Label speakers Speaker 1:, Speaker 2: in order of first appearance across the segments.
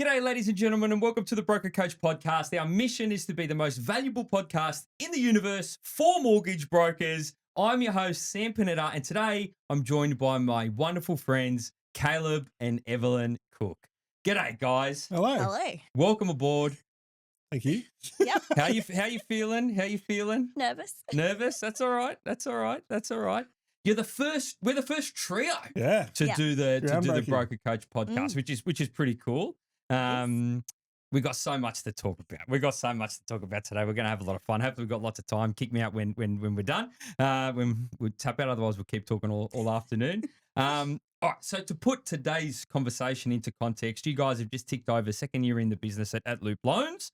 Speaker 1: G'day, ladies and gentlemen, and welcome to the Broker Coach Podcast. Our mission is to be the most valuable podcast in the universe for mortgage brokers. I'm your host, Sam Panetta, and today I'm joined by my wonderful friends, Caleb and Evelyn Cook. G'day, guys.
Speaker 2: Hello.
Speaker 3: Hello.
Speaker 1: Welcome aboard.
Speaker 2: Thank you.
Speaker 3: Yep.
Speaker 1: How you feeling? How you feeling?
Speaker 3: Nervous.
Speaker 1: Nervous? That's all right. That's all right. That's all right. We're the first trio
Speaker 2: Yeah.
Speaker 1: to
Speaker 3: Yeah.
Speaker 1: do the
Speaker 2: Groundbreaking.
Speaker 1: Broker Coach podcast, which is pretty cool. We got so much to talk about. Today. We're going to have a lot of fun. Hopefully, we've got lots of time. Kick me out when we're done. When we tap out, otherwise we'll keep talking all afternoon. All right. So to put today's conversation into context, you guys have just ticked over second year in the business at Loop Loans,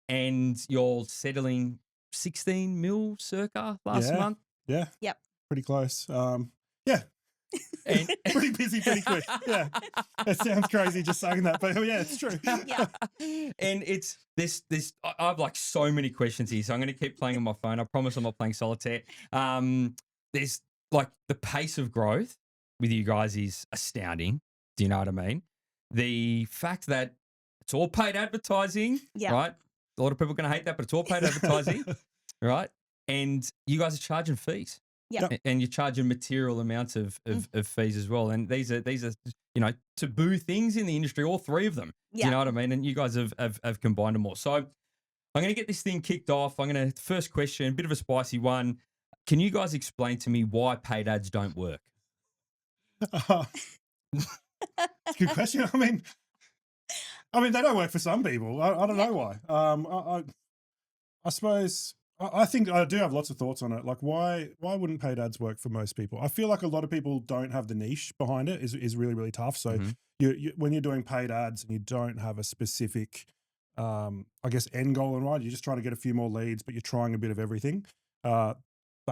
Speaker 1: and you're settling 16 mil circa last
Speaker 2: Yeah.
Speaker 1: month.
Speaker 2: Yeah.
Speaker 3: Yep.
Speaker 2: Pretty close. Yeah.
Speaker 1: And
Speaker 2: Pretty busy, pretty quick. Yeah. It sounds crazy just saying that, but yeah, it's true.
Speaker 3: Yeah.
Speaker 1: And it's this. I have like so many questions here, so I'm going to keep playing on my phone. I promise I'm not playing solitaire. There's like the pace of growth with you guys is astounding. Do you know what I mean? The fact that it's all paid advertising,
Speaker 3: Yeah.
Speaker 1: right? A lot of people are going to hate that, but it's all paid advertising, right? And you guys are charging fees.
Speaker 3: Yep.
Speaker 1: And you're charging material amounts of fees as well. And these are taboo things in the industry, all three of them. Do
Speaker 3: Yeah.
Speaker 1: you know what I mean? And you guys have combined them all. So I'm going to get this thing kicked off. First question, a bit of a spicy one. Can you guys explain to me why paid ads don't work?
Speaker 2: It's a good question. I mean, they don't work for some people. I don't know why. I suppose I think I do have lots of thoughts on it. Like, why wouldn't paid ads work for most people? I feel like a lot of people don't have the niche behind it. Is really, really tough. So you when you're doing paid ads and you don't have a specific, I guess, end goal in mind, you're just trying to get a few more leads, but you're trying a bit of everything. That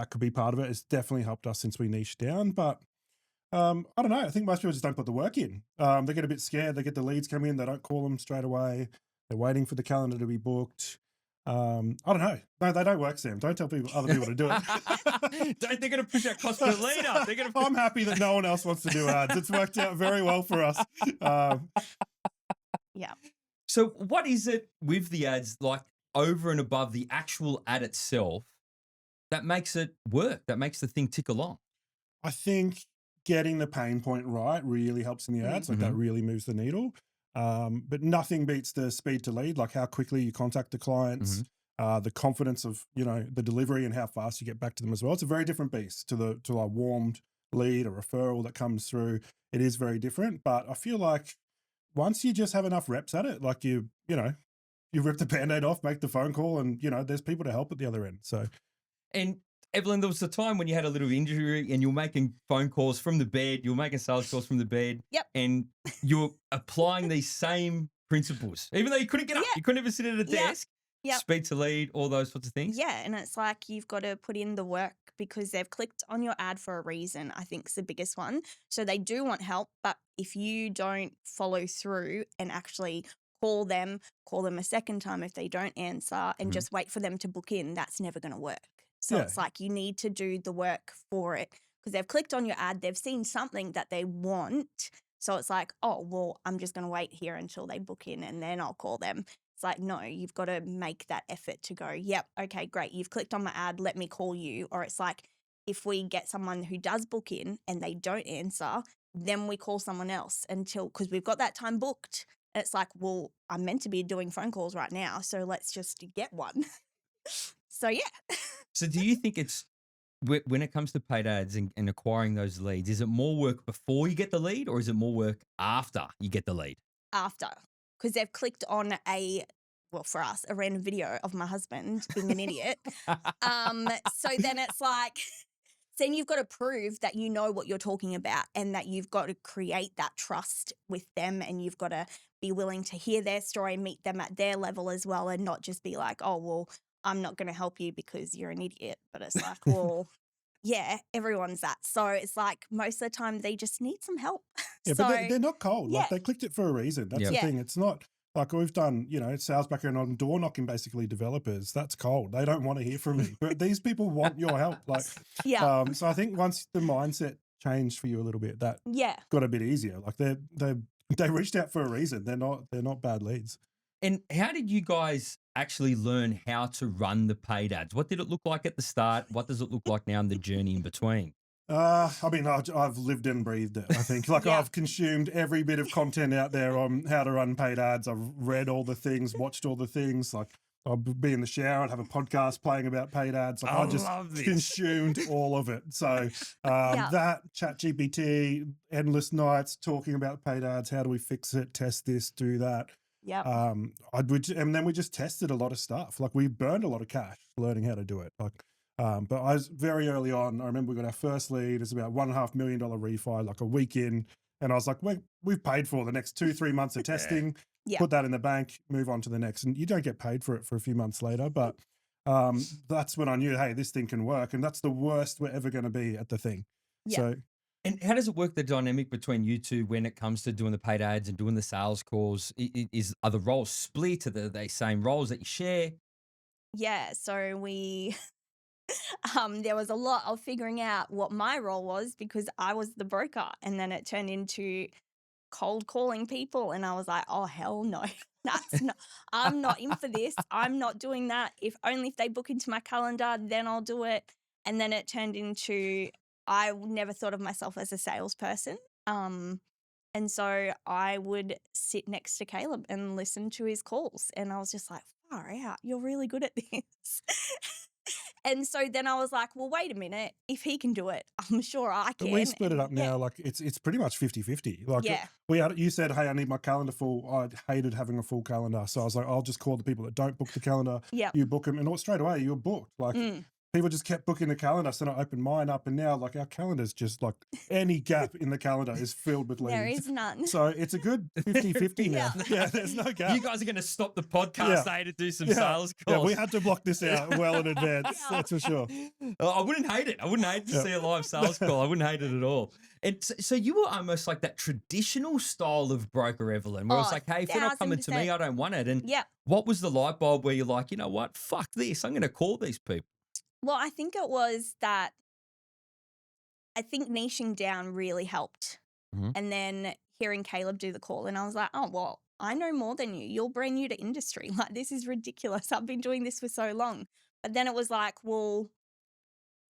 Speaker 2: could be part of it. It's definitely helped us since we niched down, but I don't know. I think most people just don't put the work in. They get a bit scared. They get the leads come in. They don't call them straight away. They're waiting for the calendar to be booked. I don't know. No, they don't work, Sam. Don't tell other people to do it.
Speaker 1: They're going to push that cost per lead up. They're going to.
Speaker 2: I'm happy that no one else wants to do ads. It's worked out very well for us.
Speaker 3: Yeah.
Speaker 1: So what is it with the ads, like over and above the actual ad itself, that makes it work, that makes the thing tick along?
Speaker 2: I think getting the pain point right really helps in the ads. Like that really moves the needle. But nothing beats the speed to lead, like how quickly you contact the clients, the confidence of, the delivery and how fast you get back to them as well. It's a very different beast to a warmed lead, a referral that comes through. It is very different, but I feel like once you just have enough reps at it, like you rip the Band-Aid off, make the phone call, and there's people to help at the other end. So,
Speaker 1: and Evelyn, there was a time when you had a little injury and you were making phone calls from the bed, you were making sales calls from the bed.
Speaker 3: Yep.
Speaker 1: And you were applying these same principles, even though you couldn't get up, you couldn't even sit at a desk, speed to lead, all those sorts of things.
Speaker 3: Yeah. And it's like you've got to put in the work because they've clicked on your ad for a reason, I think is the biggest one. So they do want help, but if you don't follow through and actually call them a second time if they don't answer and just wait for them to book in, that's never going to work. So it's like you need to do the work for it because they've clicked on your ad, they've seen something that they want. So it's like, oh, well, I'm just going to wait here until they book in and then I'll call them. It's like, no, you've got to make that effort to go, yep, okay, great. You've clicked on my ad, let me call you. Or it's like if we get someone who does book in and they don't answer, then we call someone else because we've got that time booked. And it's like, well, I'm meant to be doing phone calls right now, so let's just get one. So, yeah.
Speaker 1: So do you think it's, when it comes to paid ads and acquiring those leads, is it more work before you get the lead or is it more work after you get the lead?
Speaker 3: After, because they've clicked on for us, a random video of my husband being an idiot. So then it's like, then you've got to prove that you know what you're talking about and that you've got to create that trust with them and you've got to be willing to hear their story, meet them at their level as well and not just be like, oh, well, I'm not going to help you because you're an idiot. But it's like, well, yeah, everyone's that. So it's like most of the time they just need some help.
Speaker 2: Yeah,
Speaker 3: So,
Speaker 2: but they're not cold.
Speaker 3: yeah.
Speaker 2: Like they clicked it for a reason. That's the thing. It's not like we've done, sales background on door knocking, basically developers. That's cold. They don't want to hear from me. But these people want your help. Like, so I think once the mindset changed for you a little bit, that got a bit easier. Like they're They reached out for a reason. They're not bad leads.
Speaker 1: And how did you guys actually learn how to run the paid ads? What did it look like at the start? What does it look like now in the journey in between?
Speaker 2: I mean, I've lived and breathed it, I think. Like,
Speaker 3: Yeah.
Speaker 2: I've consumed every bit of content out there on how to run paid ads. I've read all the things, watched all the things. Like, I'll be in the shower and have a podcast playing about paid ads. Like, I just
Speaker 1: love this.
Speaker 2: consumed all of it. So
Speaker 3: Yeah.
Speaker 2: that, ChatGPT, endless nights talking about paid ads. How do we fix it? Test this, do that.
Speaker 3: Yep.
Speaker 2: And then we just tested a lot of stuff. Like, we burned a lot of cash learning how to do it. Like, but I was very early on. I remember we got our first lead. It's about $1.5 million refi, like a week in. And I was like, we've paid for the next 2-3 months of testing.
Speaker 3: Yeah.
Speaker 2: Put that in the bank, move on to the next. And you don't get paid for it for a few months later. But that's when I knew, hey, this thing can work. And that's the worst we're ever going to be at the thing.
Speaker 3: Yeah.
Speaker 2: So
Speaker 1: And how does it work, the dynamic between you two when it comes to doing the paid ads and doing the sales calls? Are the roles split? Are they same roles that you share?
Speaker 3: Yeah, so we there was a lot of figuring out what my role was because I was the broker, and then it turned into cold calling people, and I was like, oh hell no. I'm not in for this. I'm not doing that. If they book into my calendar, then I'll do it. And then it turned into I never thought of myself as a salesperson. And so I would sit next to Caleb and listen to his calls. And I was just like, far out, you're really good at this. And so then I was like, well, wait a minute. If he can do it, I'm sure I
Speaker 2: but
Speaker 3: can.
Speaker 2: we split it up
Speaker 3: And
Speaker 2: now. Like, it's pretty much 50-50. Like,
Speaker 3: Yeah.
Speaker 2: you said, hey, I need my calendar full. I hated having a full calendar. So I was like, I'll just call the people that don't book the calendar.
Speaker 3: Yeah.
Speaker 2: You book them. And straight away, you're booked. Like, people just kept booking the calendar. So I opened mine up. And now, like, our calendar's just like any gap in the calendar is filled with leads.
Speaker 3: There is none.
Speaker 2: So it's a good 50-50 now. Yeah, there's no gap.
Speaker 1: You guys are going to stop the podcast to do some sales calls.
Speaker 2: Yeah, we had to block this out well in advance.
Speaker 3: Yeah.
Speaker 2: That's for sure.
Speaker 1: I wouldn't hate it. I wouldn't hate to see a live sales call. I wouldn't hate it at all. And so you were almost like that traditional style of broker, Evelyn, where it's like, hey, if you're not coming to me,
Speaker 3: 1000%.
Speaker 1: I don't want it. And
Speaker 3: Yeah.
Speaker 1: what was the light bulb where you're like, you know what? Fuck this. I'm going to call these people.
Speaker 3: Well, I think it was that I think niching down really helped.
Speaker 1: Mhm.
Speaker 3: And then hearing Caleb do the call, and I was like, oh, well, I know more than you. You're brand new to industry. Like, this is ridiculous. I've been doing this for so long. But then it was like, well,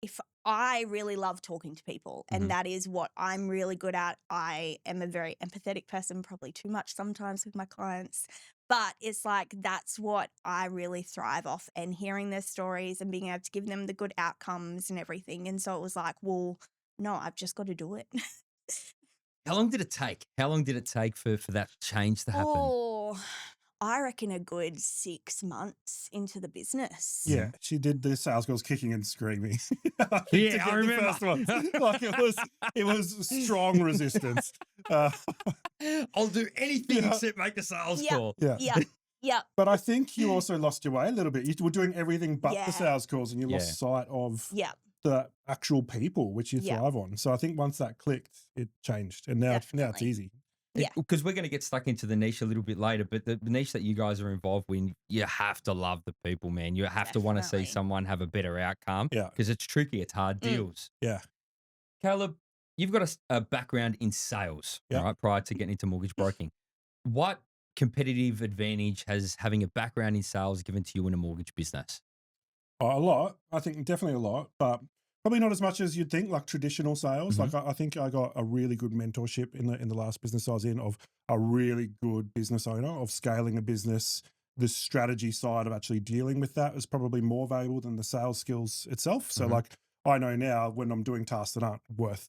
Speaker 3: if I really love talking to people,
Speaker 1: Mhm.
Speaker 3: and that is what I'm really good at. I am a very empathetic person, probably too much sometimes with my clients. But it's like that's what I really thrive off, and hearing their stories and being able to give them the good outcomes and everything. And so it was like, well, no, I've just got to do it.
Speaker 1: How long did it take? How long did it take for that change to happen?
Speaker 3: Oh, I reckon a good 6 months into the business.
Speaker 2: Yeah, she did the sales calls kicking and screaming.
Speaker 1: Yeah,
Speaker 2: to get
Speaker 1: I remember.
Speaker 2: The first one. Like, it was strong resistance.
Speaker 1: I'll do anything
Speaker 2: Yeah.
Speaker 1: except make a sales
Speaker 3: Yeah.
Speaker 1: call.
Speaker 2: Yeah.
Speaker 3: Yeah. Yeah.
Speaker 2: But I think you also lost your way a little bit. You were doing everything but
Speaker 3: Yeah.
Speaker 2: the sales calls, and you
Speaker 1: Yeah.
Speaker 2: lost sight of
Speaker 3: Yeah.
Speaker 2: the actual people which you
Speaker 3: Yeah.
Speaker 2: thrive on. So I think once that clicked, it changed, and now it's
Speaker 3: Definitely.
Speaker 2: easy.
Speaker 3: Yeah.
Speaker 1: Because we're going to get stuck into the niche a little bit later, but the niche that you guys are involved in, you have to love the people, man. You have to want to see
Speaker 3: Definitely.
Speaker 1: someone have a better outcome.
Speaker 2: Yeah.
Speaker 1: Because it's tricky. It's hard deals.
Speaker 2: Yeah.
Speaker 1: Caleb, you've got a background in sales,
Speaker 2: Yeah.
Speaker 1: right, prior to getting into mortgage broking. What competitive advantage has having a background in sales given to you in a mortgage business?
Speaker 2: A lot. I think definitely a lot, but probably not as much as you'd think, like traditional sales.
Speaker 1: Mhm.
Speaker 2: Like I think I got a really good mentorship in the last business I was in, of a really good business owner, of scaling a business. The strategy side of actually dealing with that is probably more valuable than the sales skills itself. So
Speaker 1: Mhm.
Speaker 2: like, I know now when I'm doing tasks that aren't worth,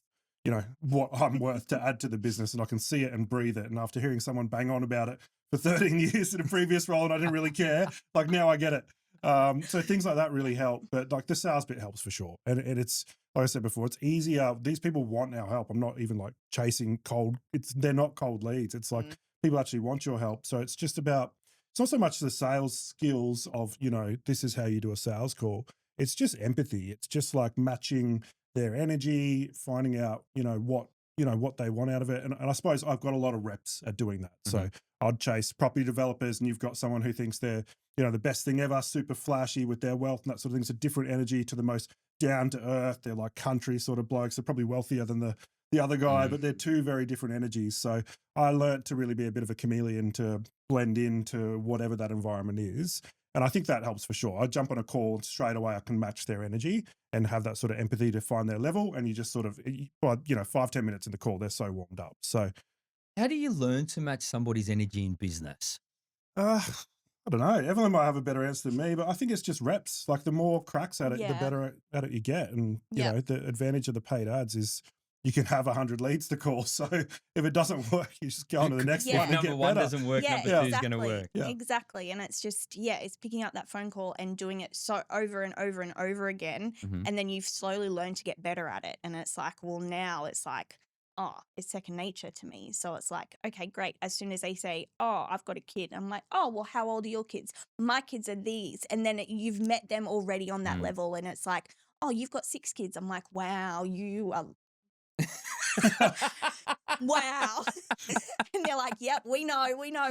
Speaker 2: what I'm worth to add to the business, and I can see it and breathe it. And after hearing someone bang on about it for 13 years in a previous role and I didn't really care, like now I get it. So things like that really help, but like the sales bit helps for sure. And it's, like I said before, it's easier. These people want our help. I'm not even like chasing cold. They're not cold leads. It's like people actually want your help. So it's just about, it's not so much the sales skills of, this is how you do a sales call. It's just empathy. It's just like matching their energy, finding out, what they want out of it. And I suppose I've got a lot of reps at doing that. So I'd chase property developers, and you've got someone who thinks they're, the best thing ever, super flashy with their wealth and that sort of thing. It's a different energy to the most down to earth. They're like country sort of blokes. They're probably wealthier than the the other guy, but they're two very different energies. So I learnt to really be a bit of a chameleon to blend into whatever that environment is. And I think that helps for sure. I jump on a call and straight away I can match their energy and have that sort of empathy to find their level. And you just sort of, well, 5-10 minutes in the call, they're so warmed up. So
Speaker 1: How do you learn to match somebody's energy in business?
Speaker 2: I don't know. Evelyn might have a better answer than me, but I think it's just reps. Like the more cracks at it, the
Speaker 3: Yeah.
Speaker 2: better at it you get. And, you
Speaker 3: Yep.
Speaker 2: know, the advantage of the paid ads is you can have 100 leads to call. So if it doesn't work, you just go on to the next
Speaker 3: Yeah.
Speaker 2: one and
Speaker 1: Number
Speaker 2: get
Speaker 1: one
Speaker 2: better.
Speaker 1: doesn't work,
Speaker 3: Yeah,
Speaker 1: number two is going to
Speaker 3: exactly.
Speaker 1: work.
Speaker 2: Yeah.
Speaker 3: Exactly. And it's just, it's picking up that phone call and doing it so over and over and over again.
Speaker 1: Mhm.
Speaker 3: And then you've slowly learned to get better at it. And it's like, well, now it's like, oh, it's second nature to me. So it's like, okay, great. As soon as they say, oh, I've got a kid, I'm like, oh, well, how old are your kids? My kids are these. And then you've met them already on that
Speaker 1: Mm.
Speaker 3: level. And it's like, oh, you've got 6 kids. I'm like, wow, you are wow. And they're like, yep, we know,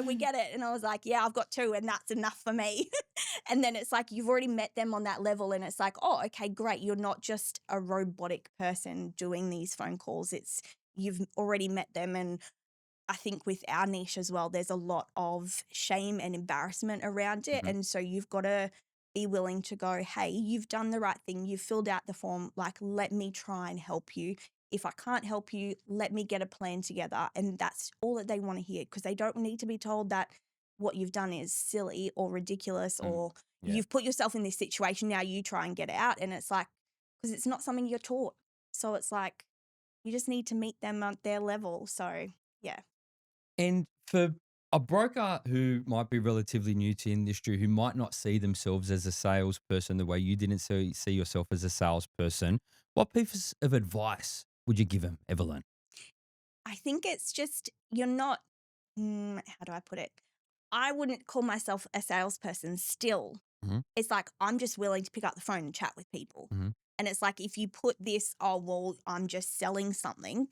Speaker 3: we get it. And I was like, yeah, I've got 2 and that's enough for me. And then it's like, you've already met them on that level. And it's like, oh, okay, great. You're not just a robotic person doing these phone calls. You've already met them. And I think with our niche as well, there's a lot of shame and embarrassment around it.
Speaker 1: Mhm.
Speaker 3: And so you've got to be willing to go, hey, you've done the right thing. You've filled out the form. Like, let me try and help you. If I can't help you, let me get a plan together. And that's all that they want to hear, because they don't need to be told that what you've done is silly or ridiculous or
Speaker 1: yeah.
Speaker 3: you've put yourself in this situation. Now you try and get it out. And it's like, because it's not something you're taught. So it's like, you just need to meet them at their level. So, yeah.
Speaker 1: And for a broker who might be relatively new to the industry, who might not see themselves as a salesperson the way you didn't see yourself as a salesperson, what piece of advice would you give them, Evelyn?
Speaker 3: I think it's just, you're not, how do I put it? I wouldn't call myself a salesperson still.
Speaker 1: Mhm.
Speaker 3: It's like, I'm just willing to pick up the phone and chat with people.
Speaker 1: Mhm.
Speaker 3: And it's like, if you put this, oh, well, I'm just selling something.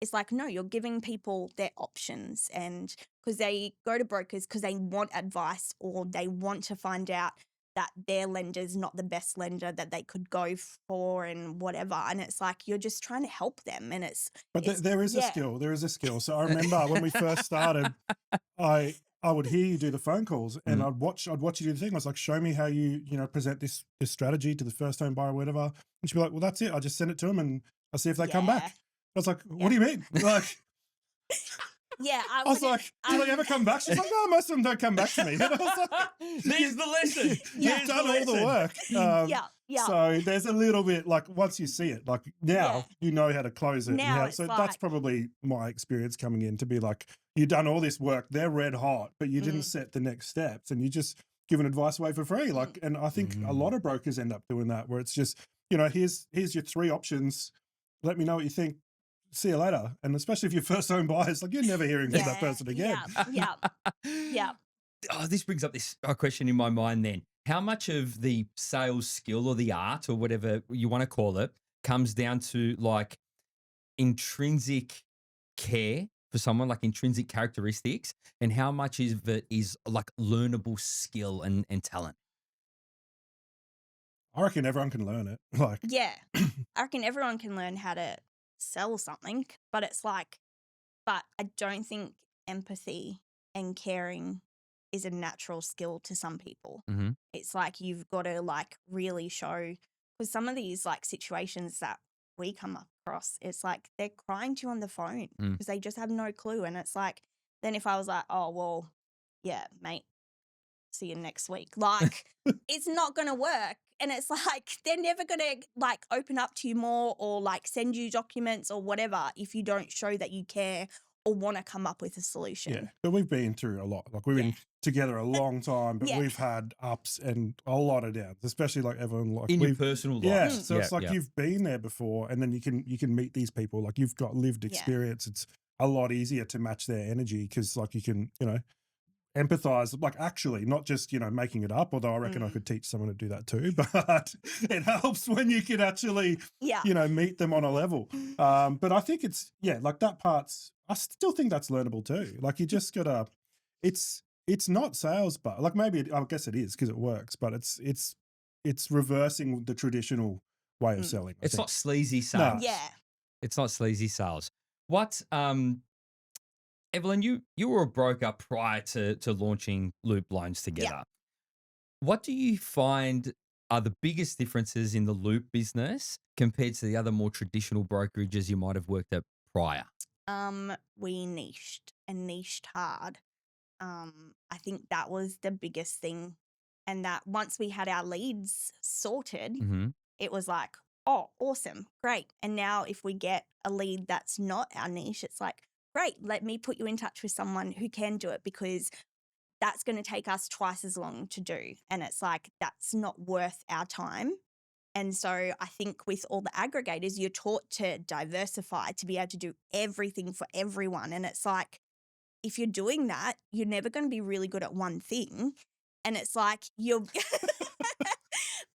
Speaker 3: It's like, no, you're giving people their options. And because they go to brokers because they want advice or they want to find out that their lender's not the best lender that they could go for and whatever. And it's like, you're just trying to help them. And
Speaker 2: But there is a
Speaker 3: yeah.
Speaker 2: skill. There is a skill. So I remember when we first started, I would hear you do the phone calls and I'd watch you do the thing. I was like, show me how you present this strategy to the first home buyer or whatever. And she'd be like, well, that's it. I just send it to them and I see if they come back. I was like, what do you mean? Like,
Speaker 3: Yeah,
Speaker 2: I was like, do they ever come back? She's like, no, most of them don't come back to me. And I was like,
Speaker 1: There's the lesson.
Speaker 2: you've
Speaker 1: There's
Speaker 2: done all the work.
Speaker 3: yeah.
Speaker 2: So there's a little bit like once you see it, like now you know how to close it.
Speaker 3: Now
Speaker 2: So
Speaker 3: it's
Speaker 2: that's
Speaker 3: like-
Speaker 2: probably my experience coming in to be like, you've done all this work, they're red hot, but you
Speaker 3: Mm.
Speaker 2: didn't set the next steps and you just giving advice away for free. Like, and I think a lot of brokers end up doing that where it's just, here's your 3 options. Let me know what you think. See you later. And especially if you're first home buyers, like you're never hearing from that person again.
Speaker 3: Yeah.
Speaker 1: Oh, this brings up this question in my mind then. How much of the sales skill or the art or whatever you want to call it comes down to like intrinsic care for someone, like intrinsic characteristics, and how much of it is like learnable skill and talent?
Speaker 2: I reckon everyone can learn it. Like,
Speaker 3: Yeah. I reckon everyone can learn how to sell something, but it's like, but I don't think empathy and caring is a natural skill to some people.
Speaker 1: Mhm.
Speaker 3: It's like you've got to like really show, because some of these like situations that we come across, it's like they're crying to you on the phone
Speaker 1: Mm.
Speaker 3: because they just have no clue. And it's like, then if I was like, oh, well, yeah, mate, see you next week. Like, it's not going to work. And it's like, they're never going to like open up to you more or like send you documents or whatever if you don't show that you care or want to come up with a solution.
Speaker 2: yeah, but we've been through a lot. Like we've been together a long time, but
Speaker 3: Yeah.
Speaker 2: we've had ups and a lot of downs, especially like everyone like
Speaker 1: In your
Speaker 2: we've
Speaker 1: personal life.
Speaker 2: yeah. So it's
Speaker 1: Yeah,
Speaker 2: like
Speaker 1: yeah.
Speaker 2: you've been there before, and then you can meet these people. Like you've got lived experience. It's a lot easier to match their energy because like you can empathize, like actually not just making it up. Although I reckon I could teach someone to do that too, but it helps when you can actually
Speaker 3: Yeah.
Speaker 2: meet them on a level. But I think it's like that part's. I still think that's learnable too. Like you just gotta. It's not sales, but like maybe I guess it is because it works. But it's reversing the traditional way of selling. I
Speaker 1: It's
Speaker 2: think.
Speaker 1: not sleazy
Speaker 2: No.
Speaker 1: sales.
Speaker 3: Yeah.
Speaker 1: It's not sleazy sales. What, Evelyn, you were a broker prior to launching Loop Loans together. What do you find are the biggest differences in the Loop business compared to the other more traditional brokerages you might have worked at prior?
Speaker 3: We niched hard. I think that was the biggest thing. And that once we had our leads sorted,
Speaker 1: Mm-hmm.
Speaker 3: it was like, oh, awesome, great. And now if we get a lead that's not our niche, it's like, great, let me put you in touch with someone who can do it, because that's going to take us twice as long to do. And it's like, that's not worth our time. And so I think with all the aggregators, you're taught to diversify, to be able to do everything for everyone. And it's like, if you're doing that, you're never going to be really good at one thing. And it's like you're,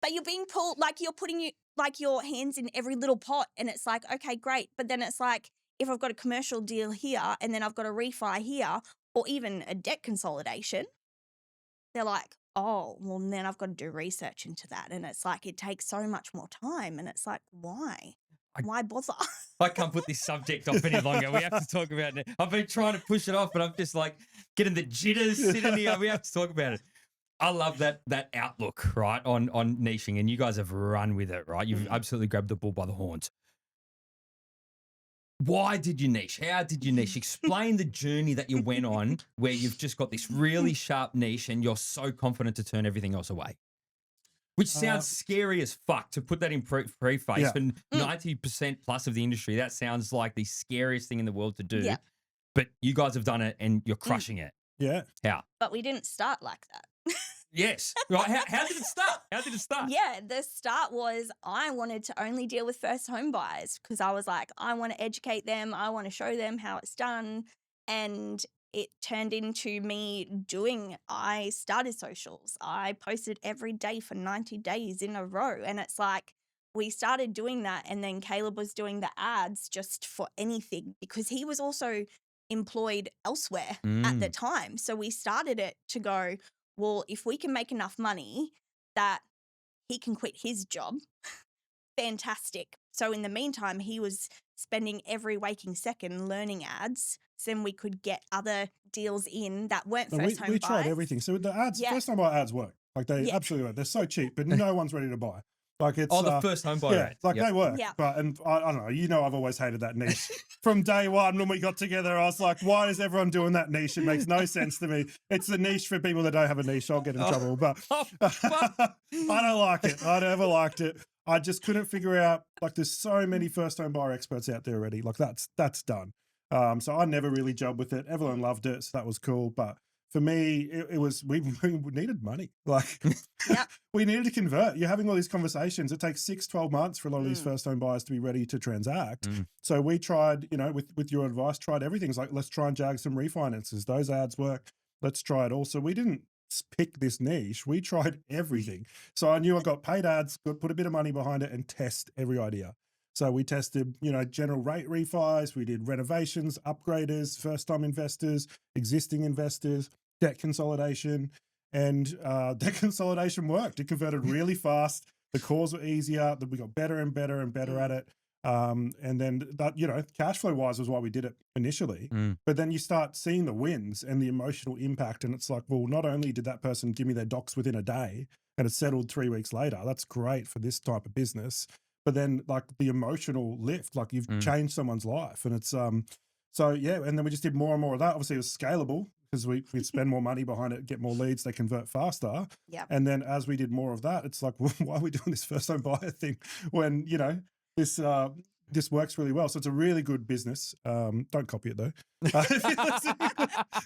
Speaker 3: but you're being pulled, like you're putting your hands in every little pot. And it's like, okay, great. But then it's like, if I've got a commercial deal here and then I've got a refi here, or even a debt consolidation, they're like, oh, well, then I've got to do research into that. And it's like, it takes so much more time. And it's like, why? Why bother?
Speaker 1: I can't put this subject off any longer. We have to talk about it. I've been trying to push it off, but I'm just like getting the jitters sitting here. We have to talk about it. I love that outlook, right, on niching, and you guys have run with it, right? You've absolutely grabbed the bull by the horns. Why did you niche? How did you niche? Explain the journey that you went on where you've just got this really sharp niche and you're so confident to turn everything else away. Which sounds scary as fuck to put that in preface.
Speaker 2: Yeah.
Speaker 1: For 90% plus of the industry, that sounds like the scariest thing in the world to do.
Speaker 3: Yeah.
Speaker 1: But you guys have done it and you're crushing it.
Speaker 2: Yeah.
Speaker 1: How?
Speaker 3: But we didn't start like that.
Speaker 1: Yes. Right. How did it start? How did it start?
Speaker 3: Yeah, the start was I wanted to only deal with first home buyers, because I was like, I want to educate them. I want to show them how it's done. And it turned into I started socials. I posted every day for 90 days in a row. And it's like, we started doing that. And then Caleb was doing the ads just for anything, because he was also employed elsewhere at the time. So we started it to go, well, if we can make enough money that he can quit his job, fantastic. So in the meantime, he was spending every waking second learning ads. So then we could get other deals in that weren't first home buyers.
Speaker 2: We tried everything. So the ads, first time buy ads work. Like they absolutely work. They're so cheap, but no one's ready to buy. Like it's
Speaker 1: the first home buyer ads.
Speaker 2: Like they work.
Speaker 3: Yeah.
Speaker 2: But and I don't know, I've always hated that niche. From day one when we got together, I was like, why is everyone doing that niche? It makes no sense to me. It's the niche for people that don't have a niche. I'll get in trouble. But I don't like it. I never liked it. I just couldn't figure out, like, there's so many first home buyer experts out there already. Like that's done. So I never really jobbed with it. Evelyn loved it, so that was cool. But for me, it was, we needed money. Like we needed to convert. You're having all these conversations. It takes 6-12 months for a lot of these first home buyers to be ready to transact. So we tried, with your advice, tried everything. It's like, let's try and jag some refinances. Those ads work. Let's try it all. So we didn't pick this niche. We tried everything. So I knew I got paid ads, put a bit of money behind it and test every idea. So we tested, general rate refis. We did renovations, upgraders, first-time investors, existing investors, debt consolidation. And debt consolidation worked. It converted really fast. The calls were easier. We got better and better and better at it. And then that, cash flow wise was why we did it initially. But then you start seeing the wins and the emotional impact. And it's like, well, not only did that person give me their docs within a day and it settled 3 weeks later, that's great for this type of business. But then like the emotional lift, like you've changed someone's life. And it's, so yeah. And then we just did more and more of that. Obviously it was scalable because we'd spend more money behind it, get more leads, they convert faster.
Speaker 3: Yeah.
Speaker 2: And then as we did more of that, it's like, well, why are we doing this first home buyer thing when, this works really well. So it's a really good business. Don't copy it though.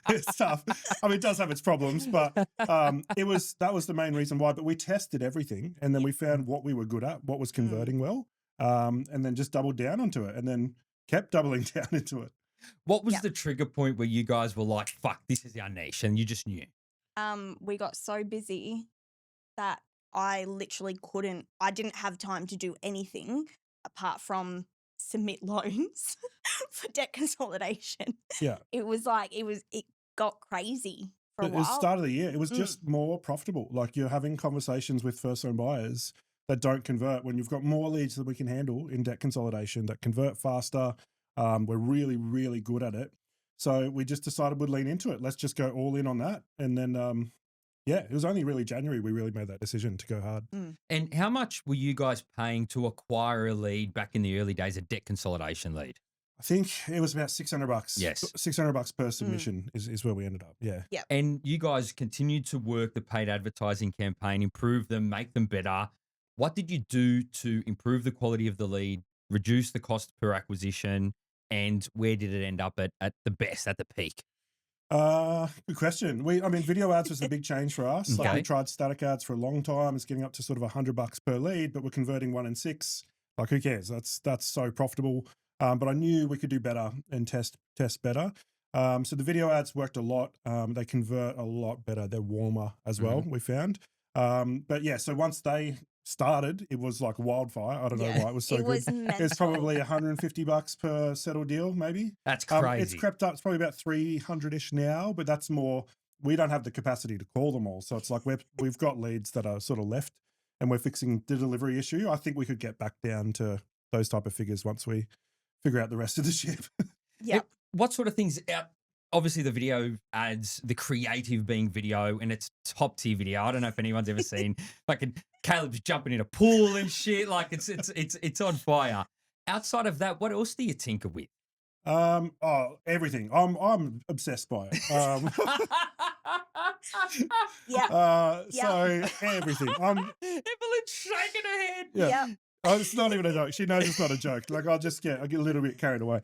Speaker 2: It's tough. I mean, it does have its problems, but that was the main reason why. But we tested everything and then we found what we were good at, what was converting well, and then just doubled down onto it and then kept doubling down into it.
Speaker 1: What was the trigger point where you guys were like, fuck, this is our niche, and you just knew?
Speaker 3: We got so busy that I didn't have time to do anything apart from submit loans for debt consolidation.
Speaker 2: Yeah.
Speaker 3: It got crazy for a while.
Speaker 2: At the start of the year, it was just more profitable. Like you're having conversations with first home buyers that don't convert when you've got more leads than we can handle in debt consolidation that convert faster. We're really, really good at it. So we just decided we'd lean into it. Let's just go all in on that. And then, yeah, it was only really January we really made that decision to go hard.
Speaker 1: And how much were you guys paying to acquire a lead back in the early days, a debt consolidation lead?
Speaker 2: I think it was about $600.
Speaker 1: Yes.
Speaker 2: $600 per submission is where we ended up. Yeah.
Speaker 1: And you guys continued to work the paid advertising campaign, improve them, make them better. What did you do to improve the quality of the lead, reduce the cost per acquisition, and where did it end up at the best, at the peak?
Speaker 2: Good question. Video ads was a big change for us. Like
Speaker 1: Okay.
Speaker 2: we tried static ads for a long time. It's getting up to sort of $100 per lead, but we're converting 1 in 6. Like who cares? That's so profitable. But I knew we could do better and test better. So the video ads worked a lot. They convert a lot better. They're warmer as well, we found. But yeah, so once they started, it was like wildfire. I don't know why it was so
Speaker 3: It
Speaker 2: good.
Speaker 3: was
Speaker 2: It's probably $150 per settled deal, maybe.
Speaker 1: That's crazy.
Speaker 2: It's crept up. It's probably about 300-ish now, but that's more. We don't have the capacity to call them all. So it's like we've got leads that are sort of left and we're fixing the delivery issue. I think we could get back down to those type of figures once we figure out the rest of the ship.
Speaker 1: What sort of things obviously the video ads, the creative being video, and it's top tier video. I don't know if anyone's ever seen Caleb's jumping in a pool and shit. Like it's on fire. Outside of that, what else do you tinker with?
Speaker 2: Everything. I'm obsessed by it. So everything.
Speaker 1: Evelyn's shaking her head.
Speaker 2: Yeah. Oh, it's not even a joke. She knows it's not a joke. Like I get a little bit carried away.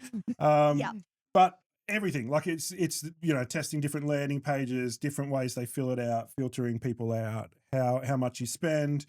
Speaker 2: But everything, like it's testing different landing pages, different ways they fill it out, filtering people out, how much you spend,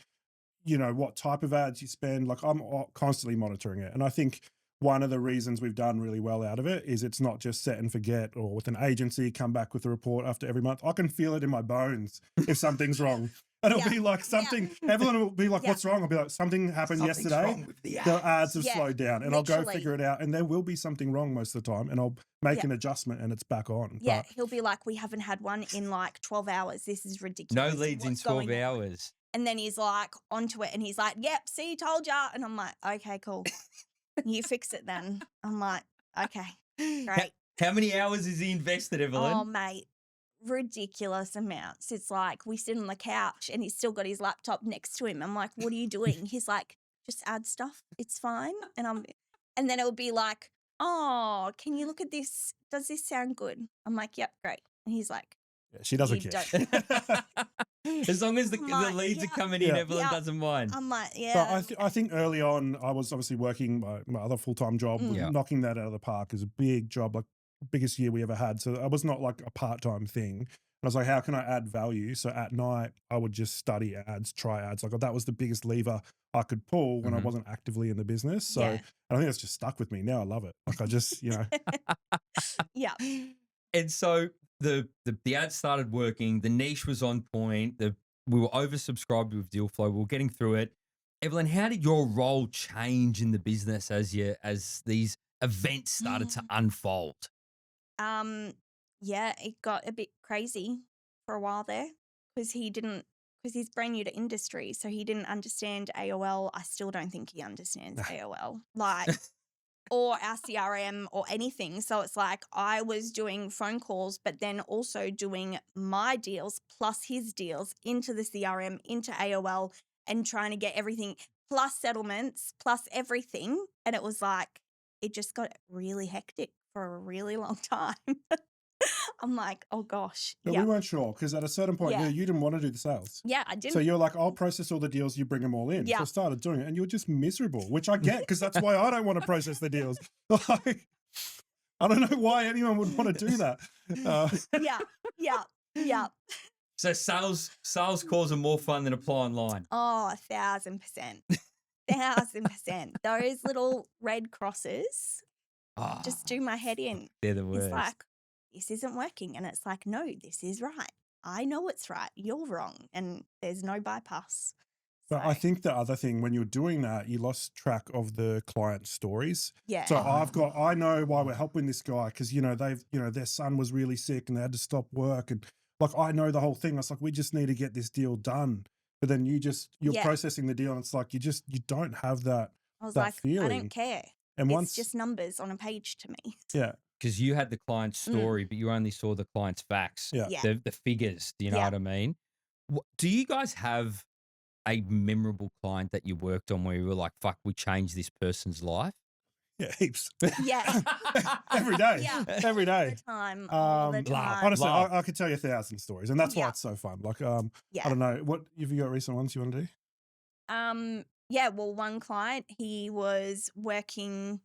Speaker 2: what type of ads you spend. Like I'm constantly monitoring it. And I think one of the reasons we've done really well out of it is it's not just set and forget, or with an agency come back with a report after every month. I can feel it in my bones if something's wrong. And it'll be like something, Evelyn will be like, what's wrong? I'll be like, something happened yesterday.
Speaker 1: Wrong with the
Speaker 2: The ads have slowed down, and I'll go
Speaker 3: literally.
Speaker 2: figure it out. And there will be something wrong most of the time, and I'll make an adjustment and it's back on.
Speaker 3: Yeah, he'll be like, we haven't had one in like 12 hours. This is
Speaker 1: No
Speaker 3: ridiculous.
Speaker 1: leads in
Speaker 3: What's
Speaker 1: 12
Speaker 3: going on?"
Speaker 1: hours.
Speaker 3: And then he's like onto it and he's like, yep, see, told ya. And I'm like, okay, cool. You fix it then. I'm like, okay, great.
Speaker 1: How many hours is he invested, Evelyn?
Speaker 3: Oh, mate, ridiculous amounts. It's like we sit on the couch and he's still got his laptop next to him. I'm like, what are you doing? He's like, just add stuff. It's fine. And then it'll be like, oh, can you look at this? Does this sound good? I'm like, yep, great. And he's like,
Speaker 2: Yeah, she doesn't
Speaker 3: You
Speaker 2: care.
Speaker 1: As long as the
Speaker 3: I'm like,
Speaker 1: leads are
Speaker 3: yeah,
Speaker 1: coming in,
Speaker 2: yeah.
Speaker 1: Evelyn
Speaker 3: yeah.
Speaker 1: doesn't mind.
Speaker 3: I'm like,
Speaker 2: But
Speaker 3: yeah.
Speaker 2: I think early on, I was obviously working my other full-time job,
Speaker 1: Yeah.
Speaker 2: knocking that out of the park. Is a big job, like biggest year we ever had. So I was not like a part-time thing. And I was like, how can I add value? So at night, I would just study ads, try ads. Like that was the biggest lever I could pull when I
Speaker 1: Mhm.
Speaker 2: wasn't actively in the business. So
Speaker 3: Yeah.
Speaker 2: I think that's just stuck with me. Now I love it. Like I just,
Speaker 3: Yeah.
Speaker 1: And so the ad started working. The niche was on point. We were oversubscribed with deal flow. We were getting through it. Evelyn, how did your role change in the business as these events started to unfold?
Speaker 3: Yeah, it got a bit crazy for a while there because he's brand new to industry, so he didn't understand AOL. I still don't think he understands AOL, like, or our CRM or anything. So it's like I was doing phone calls, but then also doing my deals plus his deals into the CRM, into AOL, and trying to get everything plus settlements plus everything. And it was like, it just got really hectic for a really long time. I'm like, oh gosh.
Speaker 2: but we weren't sure because at a certain point,
Speaker 3: Yeah.
Speaker 2: you didn't want to do the sales.
Speaker 3: Yeah, I didn't.
Speaker 2: So you're like, I'll process all the deals, you bring them all in.
Speaker 3: Yeah.
Speaker 2: So I started doing it and you were just miserable, which I get because that's why I don't want to process the deals. Like, I don't know why anyone would want to do that.
Speaker 3: Yeah.
Speaker 1: So sales calls are more fun than apply online.
Speaker 3: Oh, 1,000%. 1,000%. Those little red crosses
Speaker 1: Ah,
Speaker 3: just do my head in.
Speaker 1: they're the worst.
Speaker 3: It's like, this isn't working. And it's like, no, this is right. I know it's right. You're wrong. And there's no bypass.
Speaker 2: But I think the other thing, when you're doing that, you lost track of the client stories.
Speaker 3: Yeah.
Speaker 2: So I know why we're helping this guy because, their son was really sick and they had to stop work. And like, I know the whole thing. I was like, we just need to get this deal done. but then you're
Speaker 3: Yeah.
Speaker 2: processing the deal, and it's like you don't have that
Speaker 3: I was
Speaker 2: that
Speaker 3: like, I
Speaker 2: feeling.
Speaker 3: don't care.
Speaker 2: And
Speaker 3: It's
Speaker 2: once,
Speaker 3: just numbers on a page to me.
Speaker 2: yeah,
Speaker 1: Because you had the client's story, but you only saw the client's facts,
Speaker 2: yeah,
Speaker 3: Yeah.
Speaker 1: the figures. Do you know
Speaker 3: Yeah.
Speaker 1: what I mean? Do you guys have a memorable client that you worked on where you were like, fuck, we changed this person's life?
Speaker 2: yeah, heaps.
Speaker 3: Yeah.
Speaker 2: Every day,
Speaker 3: Yeah.
Speaker 2: every
Speaker 3: All
Speaker 2: day.
Speaker 3: the time. All the
Speaker 2: Love.
Speaker 3: time.
Speaker 2: Honestly,
Speaker 1: Love.
Speaker 2: I could tell you 1,000 stories, and that's why
Speaker 3: Yeah.
Speaker 2: it's so fun. Like,
Speaker 3: Yeah.
Speaker 2: I don't know, what have you got recent ones you want to do?
Speaker 3: Yeah, well, one client, he was working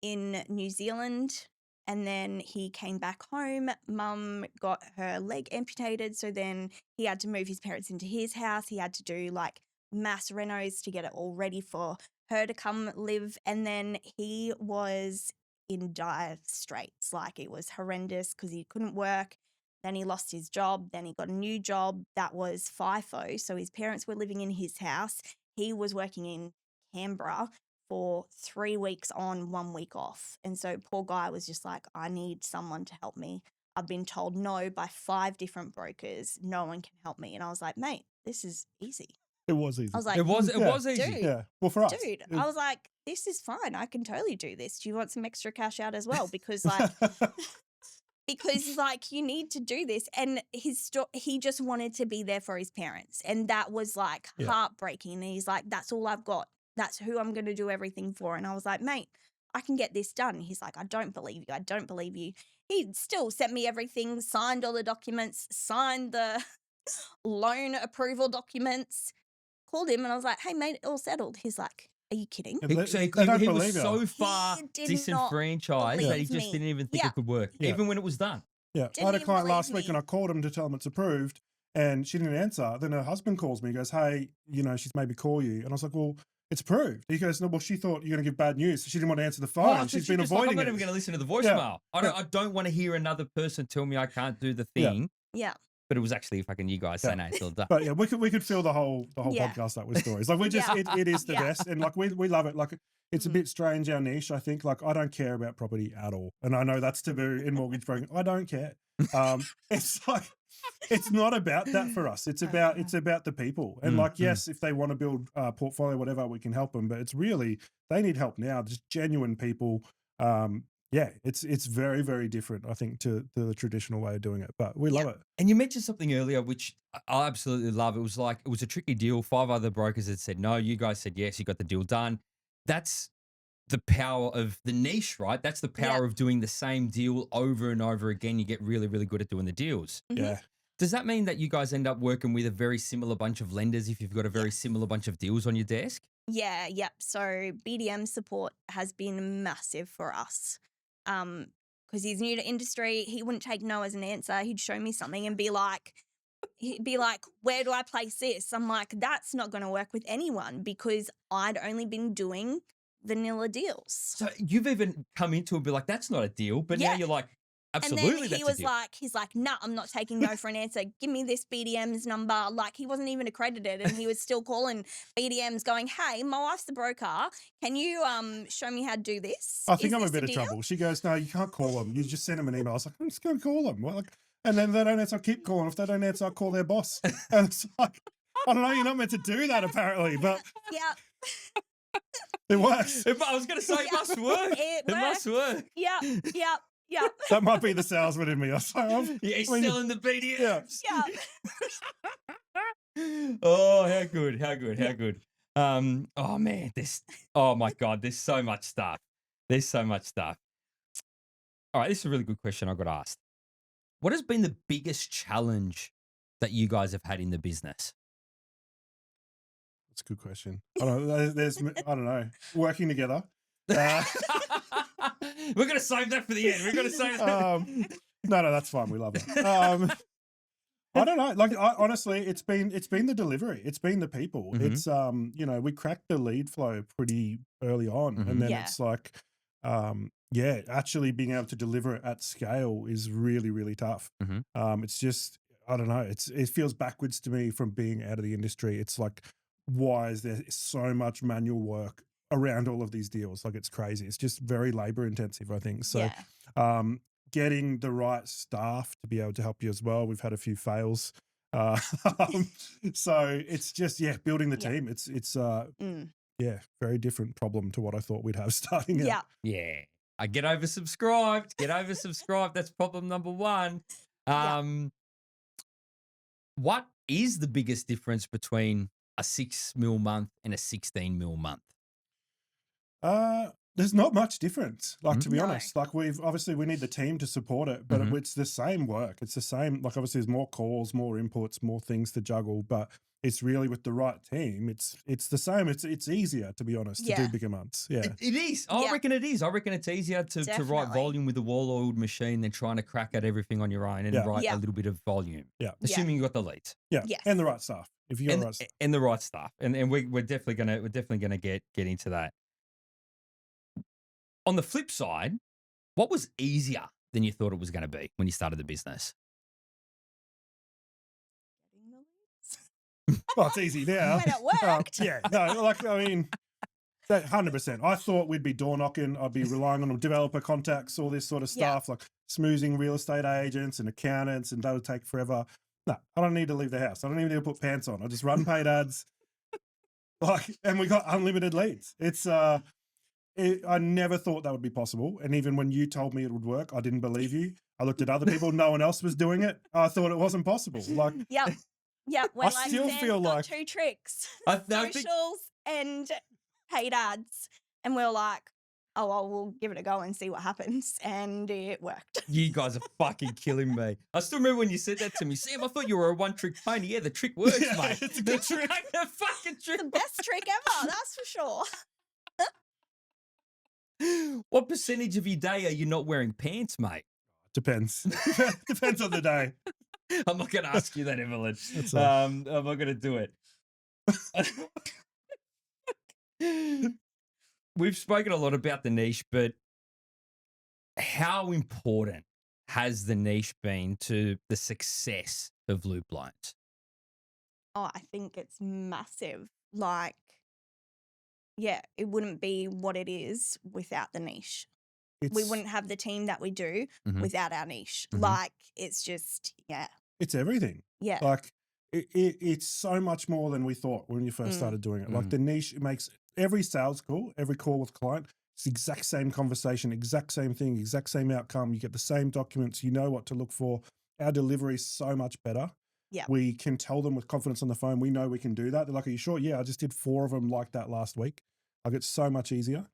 Speaker 3: in New Zealand and then he came back home. Mum got her leg amputated, so then he had to move his parents into his house. He had to do like mass renos to get it all ready for her to come live, and then he was in dire straits. Like, it was horrendous because he couldn't work. Then he lost his job. Then he got a new job that was FIFO. So his parents were living in his house. He was working in Canberra for 3 weeks on, 1 week off. And so poor guy was just like, I need someone to help me. I've been told no by 5 different brokers. No one can help me. And I was like, mate, this is easy.
Speaker 2: It was easy.
Speaker 3: I was like,
Speaker 1: It was easy.
Speaker 3: dude,
Speaker 2: yeah. Well, for us,
Speaker 3: dude,
Speaker 2: it-
Speaker 3: I was like, this is fine. I can totally do this. Do you want some extra cash out as well? Because like, you need to do this. And he just wanted to be there for his parents. And that was like
Speaker 2: Yeah.
Speaker 3: heartbreaking. And he's like, that's all I've got. That's who I'm going to do everything for. And I was like, mate, I can get this done. He's like, I don't believe you. I don't believe you. He still sent me everything, signed all the documents, signed the loan approval documents, called him. And I was like, hey, mate, all settled. He's like, are you kidding?
Speaker 2: And they-
Speaker 1: So
Speaker 2: they don't
Speaker 1: he
Speaker 2: believe
Speaker 1: was
Speaker 2: you.
Speaker 1: so far
Speaker 3: He did not
Speaker 1: disenfranchised that he
Speaker 3: believe
Speaker 1: just
Speaker 3: me.
Speaker 1: didn't even think
Speaker 3: Yeah.
Speaker 1: it could work,
Speaker 2: Yeah.
Speaker 1: even when it was done.
Speaker 2: Yeah, I
Speaker 3: Didn't
Speaker 2: had a
Speaker 3: even
Speaker 2: client
Speaker 3: believe
Speaker 2: last week,
Speaker 3: me.
Speaker 2: and I called him to tell him it's approved, and she didn't answer. Then her husband calls me, he goes, hey, she's maybe call you. And I was like, well, it's approved. He goes, no, well, she thought you're going to give bad news, so she didn't want to answer the phone.
Speaker 1: Oh, so
Speaker 2: She's
Speaker 1: she
Speaker 2: been
Speaker 1: just like,
Speaker 2: avoiding
Speaker 1: I'm not
Speaker 2: it.
Speaker 1: even going to listen to the voicemail.
Speaker 2: Yeah.
Speaker 1: I don't want to hear another person tell me I can't do the
Speaker 2: Yeah.
Speaker 1: thing.
Speaker 3: Yeah.
Speaker 1: But it was actually fucking you guys saying,
Speaker 2: Yeah.
Speaker 1: "Hey, it's all done."
Speaker 2: But yeah, we could fill the whole
Speaker 3: Yeah.
Speaker 2: podcast up with stories. Like, we just
Speaker 3: Yeah.
Speaker 2: it is the
Speaker 3: Yeah.
Speaker 2: best, and like we love it. Like, it's a
Speaker 3: Mhm.
Speaker 2: bit strange, our niche. I think, like, I don't care about property at all, and I know that's taboo in mortgage broking. I don't care. It's like, it's not about that for us. It's about the people, and like, yes, if they want to build a portfolio, whatever, we can help them. But it's really, they need help now. Just genuine people. Yeah, it's very, very different, I think, to the traditional way of doing it. But we love it.
Speaker 1: And you mentioned something earlier, which I absolutely love. It was like, it was a tricky deal. 5 other brokers had said no. You guys said yes. You got the deal done. That's the power of the niche, right? That's the power of doing the same deal over and over again. You get really, really good at doing the deals.
Speaker 3: Mhm.
Speaker 2: Yeah.
Speaker 1: Does that mean that you guys end up working with a very similar bunch of lenders if you've got a very similar bunch of deals on your desk?
Speaker 3: Yeah, yep. So BDM support has been massive for us. Because he's new to industry, he wouldn't take no as an answer. He'd show me something and be like, where do I place this? I'm like, that's not going to work with anyone because I'd only been doing vanilla deals.
Speaker 1: So you've even come into it and be like, that's not a deal. But now
Speaker 3: Yeah.
Speaker 1: you're like,
Speaker 3: And
Speaker 1: absolutely,
Speaker 3: then
Speaker 1: that's
Speaker 3: he
Speaker 1: a
Speaker 3: was
Speaker 1: deal.
Speaker 3: like, nah, I'm not taking no for an answer. Give me this BDM's number. Like, he wasn't even accredited and he was still calling BDMs going, hey, my wife's the broker. Can you show me how to do this?
Speaker 2: I think
Speaker 3: Is
Speaker 2: I'm a
Speaker 3: this
Speaker 2: bit of
Speaker 3: deal?"
Speaker 2: trouble. She goes, no, you can't call them. You just send them an email. I was like, I'm just going to call them. Well, like, and then they don't answer, I keep calling. If they don't answer, I call their boss. And it's like, I don't know, you're not meant to do that apparently, but
Speaker 3: Yeah.
Speaker 2: it works.
Speaker 1: I was going to say, it must work.
Speaker 3: It
Speaker 1: must work.
Speaker 3: Yeah.
Speaker 2: That might be the salesman in me. I was like,
Speaker 1: Yeah, he's
Speaker 2: I mean,
Speaker 1: selling the BDMs.
Speaker 3: Yeah.
Speaker 1: Oh, how good, how good, how good. Oh man, oh my God, there's so much stuff. There's so much stuff. All right, this is a really good question I got asked. What has been the biggest challenge that you guys have had in the business?
Speaker 2: That's a good question. I don't know. I don't know. Working together.
Speaker 1: We're going to save that for the end. We're going to save that.
Speaker 2: No, that's fine. We love it. I don't know. Like, honestly, it's been the delivery. It's been the people.
Speaker 1: Mhm.
Speaker 2: It's we cracked the lead flow pretty early on,
Speaker 1: Mhm.
Speaker 2: and then
Speaker 3: Yeah.
Speaker 2: it's like, actually being able to deliver it at scale is really, really tough.
Speaker 1: Mhm.
Speaker 2: It's just, I don't know. It feels backwards to me from being out of the industry. It's like, why is there so much manual work around all of these deals? Like, it's crazy. It's just very labor intensive, I think. So,
Speaker 3: Yeah.
Speaker 2: getting the right staff to be able to help you as well. We've had a few fails Uh, so it's just building the
Speaker 3: Yeah.
Speaker 2: team. It's
Speaker 3: Mm.
Speaker 2: very different problem to what I thought we'd have starting
Speaker 3: Yeah.
Speaker 2: out.
Speaker 1: Yeah. I get oversubscribed. Get oversubscribed. That's problem number one.
Speaker 3: Yeah.
Speaker 1: What is the biggest difference between a 6 mil month and a 16 mil month?
Speaker 2: There's not much difference, like, to be
Speaker 3: No.
Speaker 2: honest. Like, we need the team to support it, but
Speaker 1: Mhm.
Speaker 2: it's the same work. It's the same, like, obviously there's more calls, more inputs, more things to juggle, but it's really with the right team. It's the same. It's easier, to be honest, to do
Speaker 3: Yeah.
Speaker 2: bigger months. Yeah.
Speaker 1: It is. I
Speaker 3: Yeah.
Speaker 1: reckon it is. I reckon it's easier to write
Speaker 3: Definitely.
Speaker 1: volume with a well-oiled machine than trying to crack at everything on your own and
Speaker 2: Yeah.
Speaker 1: write
Speaker 3: Yeah.
Speaker 1: a little bit of volume.
Speaker 2: Yeah.
Speaker 3: Yeah.
Speaker 1: Assuming you got the leads
Speaker 2: Yeah.
Speaker 3: Yes.
Speaker 2: And the right stuff. If you got the
Speaker 1: and,
Speaker 2: right stuff.
Speaker 1: and the right stuff. And we're definitely gonna get into that. On the flip side, what was easier than you thought it was going to be when you started the business?
Speaker 3: Getting the leads.
Speaker 2: Well, it's easy now.
Speaker 3: When it worked.
Speaker 2: Yeah. No, like, I mean, 100%. I thought we'd be door knocking. I'd be relying on developer contacts, all this sort of
Speaker 3: Yeah.
Speaker 2: stuff, like smoozing real estate agents and accountants, and that would take forever. No, I don't need to leave the house. I don't even need to put pants on. I just run paid ads. And we got unlimited leads. It's I never thought that would be possible. And even when you told me it would work, I didn't believe you. I looked at other people, no one else was doing it. I thought it wasn't possible. Like,
Speaker 3: Yep. Yep. We're
Speaker 2: I
Speaker 3: like,
Speaker 2: still
Speaker 3: Sam's
Speaker 2: feel
Speaker 3: got
Speaker 2: like-
Speaker 3: 2 tricks.
Speaker 1: I think
Speaker 3: Socials and paid ads. And we're like, oh, well, we'll give it a go and see what happens. And it worked.
Speaker 1: you guys are fucking killing me. I still remember when you said that to me. Sam, I thought you were a one-trick pony. Yeah, the trick works,
Speaker 2: Yeah,
Speaker 1: mate.
Speaker 2: it's a good trick.
Speaker 1: The fucking trick.
Speaker 3: The best trick ever, that's for sure.
Speaker 1: What percentage of your day are you not wearing pants, mate?
Speaker 2: depends. Depends on the day.
Speaker 1: I'm not going to ask you that, Evelyn.
Speaker 2: That's all.
Speaker 1: I'm not going to do it. We've spoken a lot about the niche, but how important has the niche been to the success of Loop Lines?
Speaker 3: Oh, I think it's massive. Like, yeah, it wouldn't be what it is without the niche. We
Speaker 2: It's-
Speaker 3: wouldn't have the team that we do
Speaker 1: Mhm.
Speaker 3: without our niche.
Speaker 1: Mhm.
Speaker 3: Like, it's just, yeah.
Speaker 2: It's everything.
Speaker 3: Yeah.
Speaker 2: Like, it's so much more than we thought when you first
Speaker 3: Mm.
Speaker 2: started doing it. Like,
Speaker 1: Mm.
Speaker 2: the niche, it makes every sales call, every call with client, it's the exact same conversation, exact same thing, exact same outcome. You get the same documents, you know what to look for. Our delivery is so much better.
Speaker 3: Yeah.
Speaker 2: We can tell them with confidence on the phone, we know we can do that. They're like, are you sure? Yeah, I just did 4 of them like that last week. Like, it's so much easier.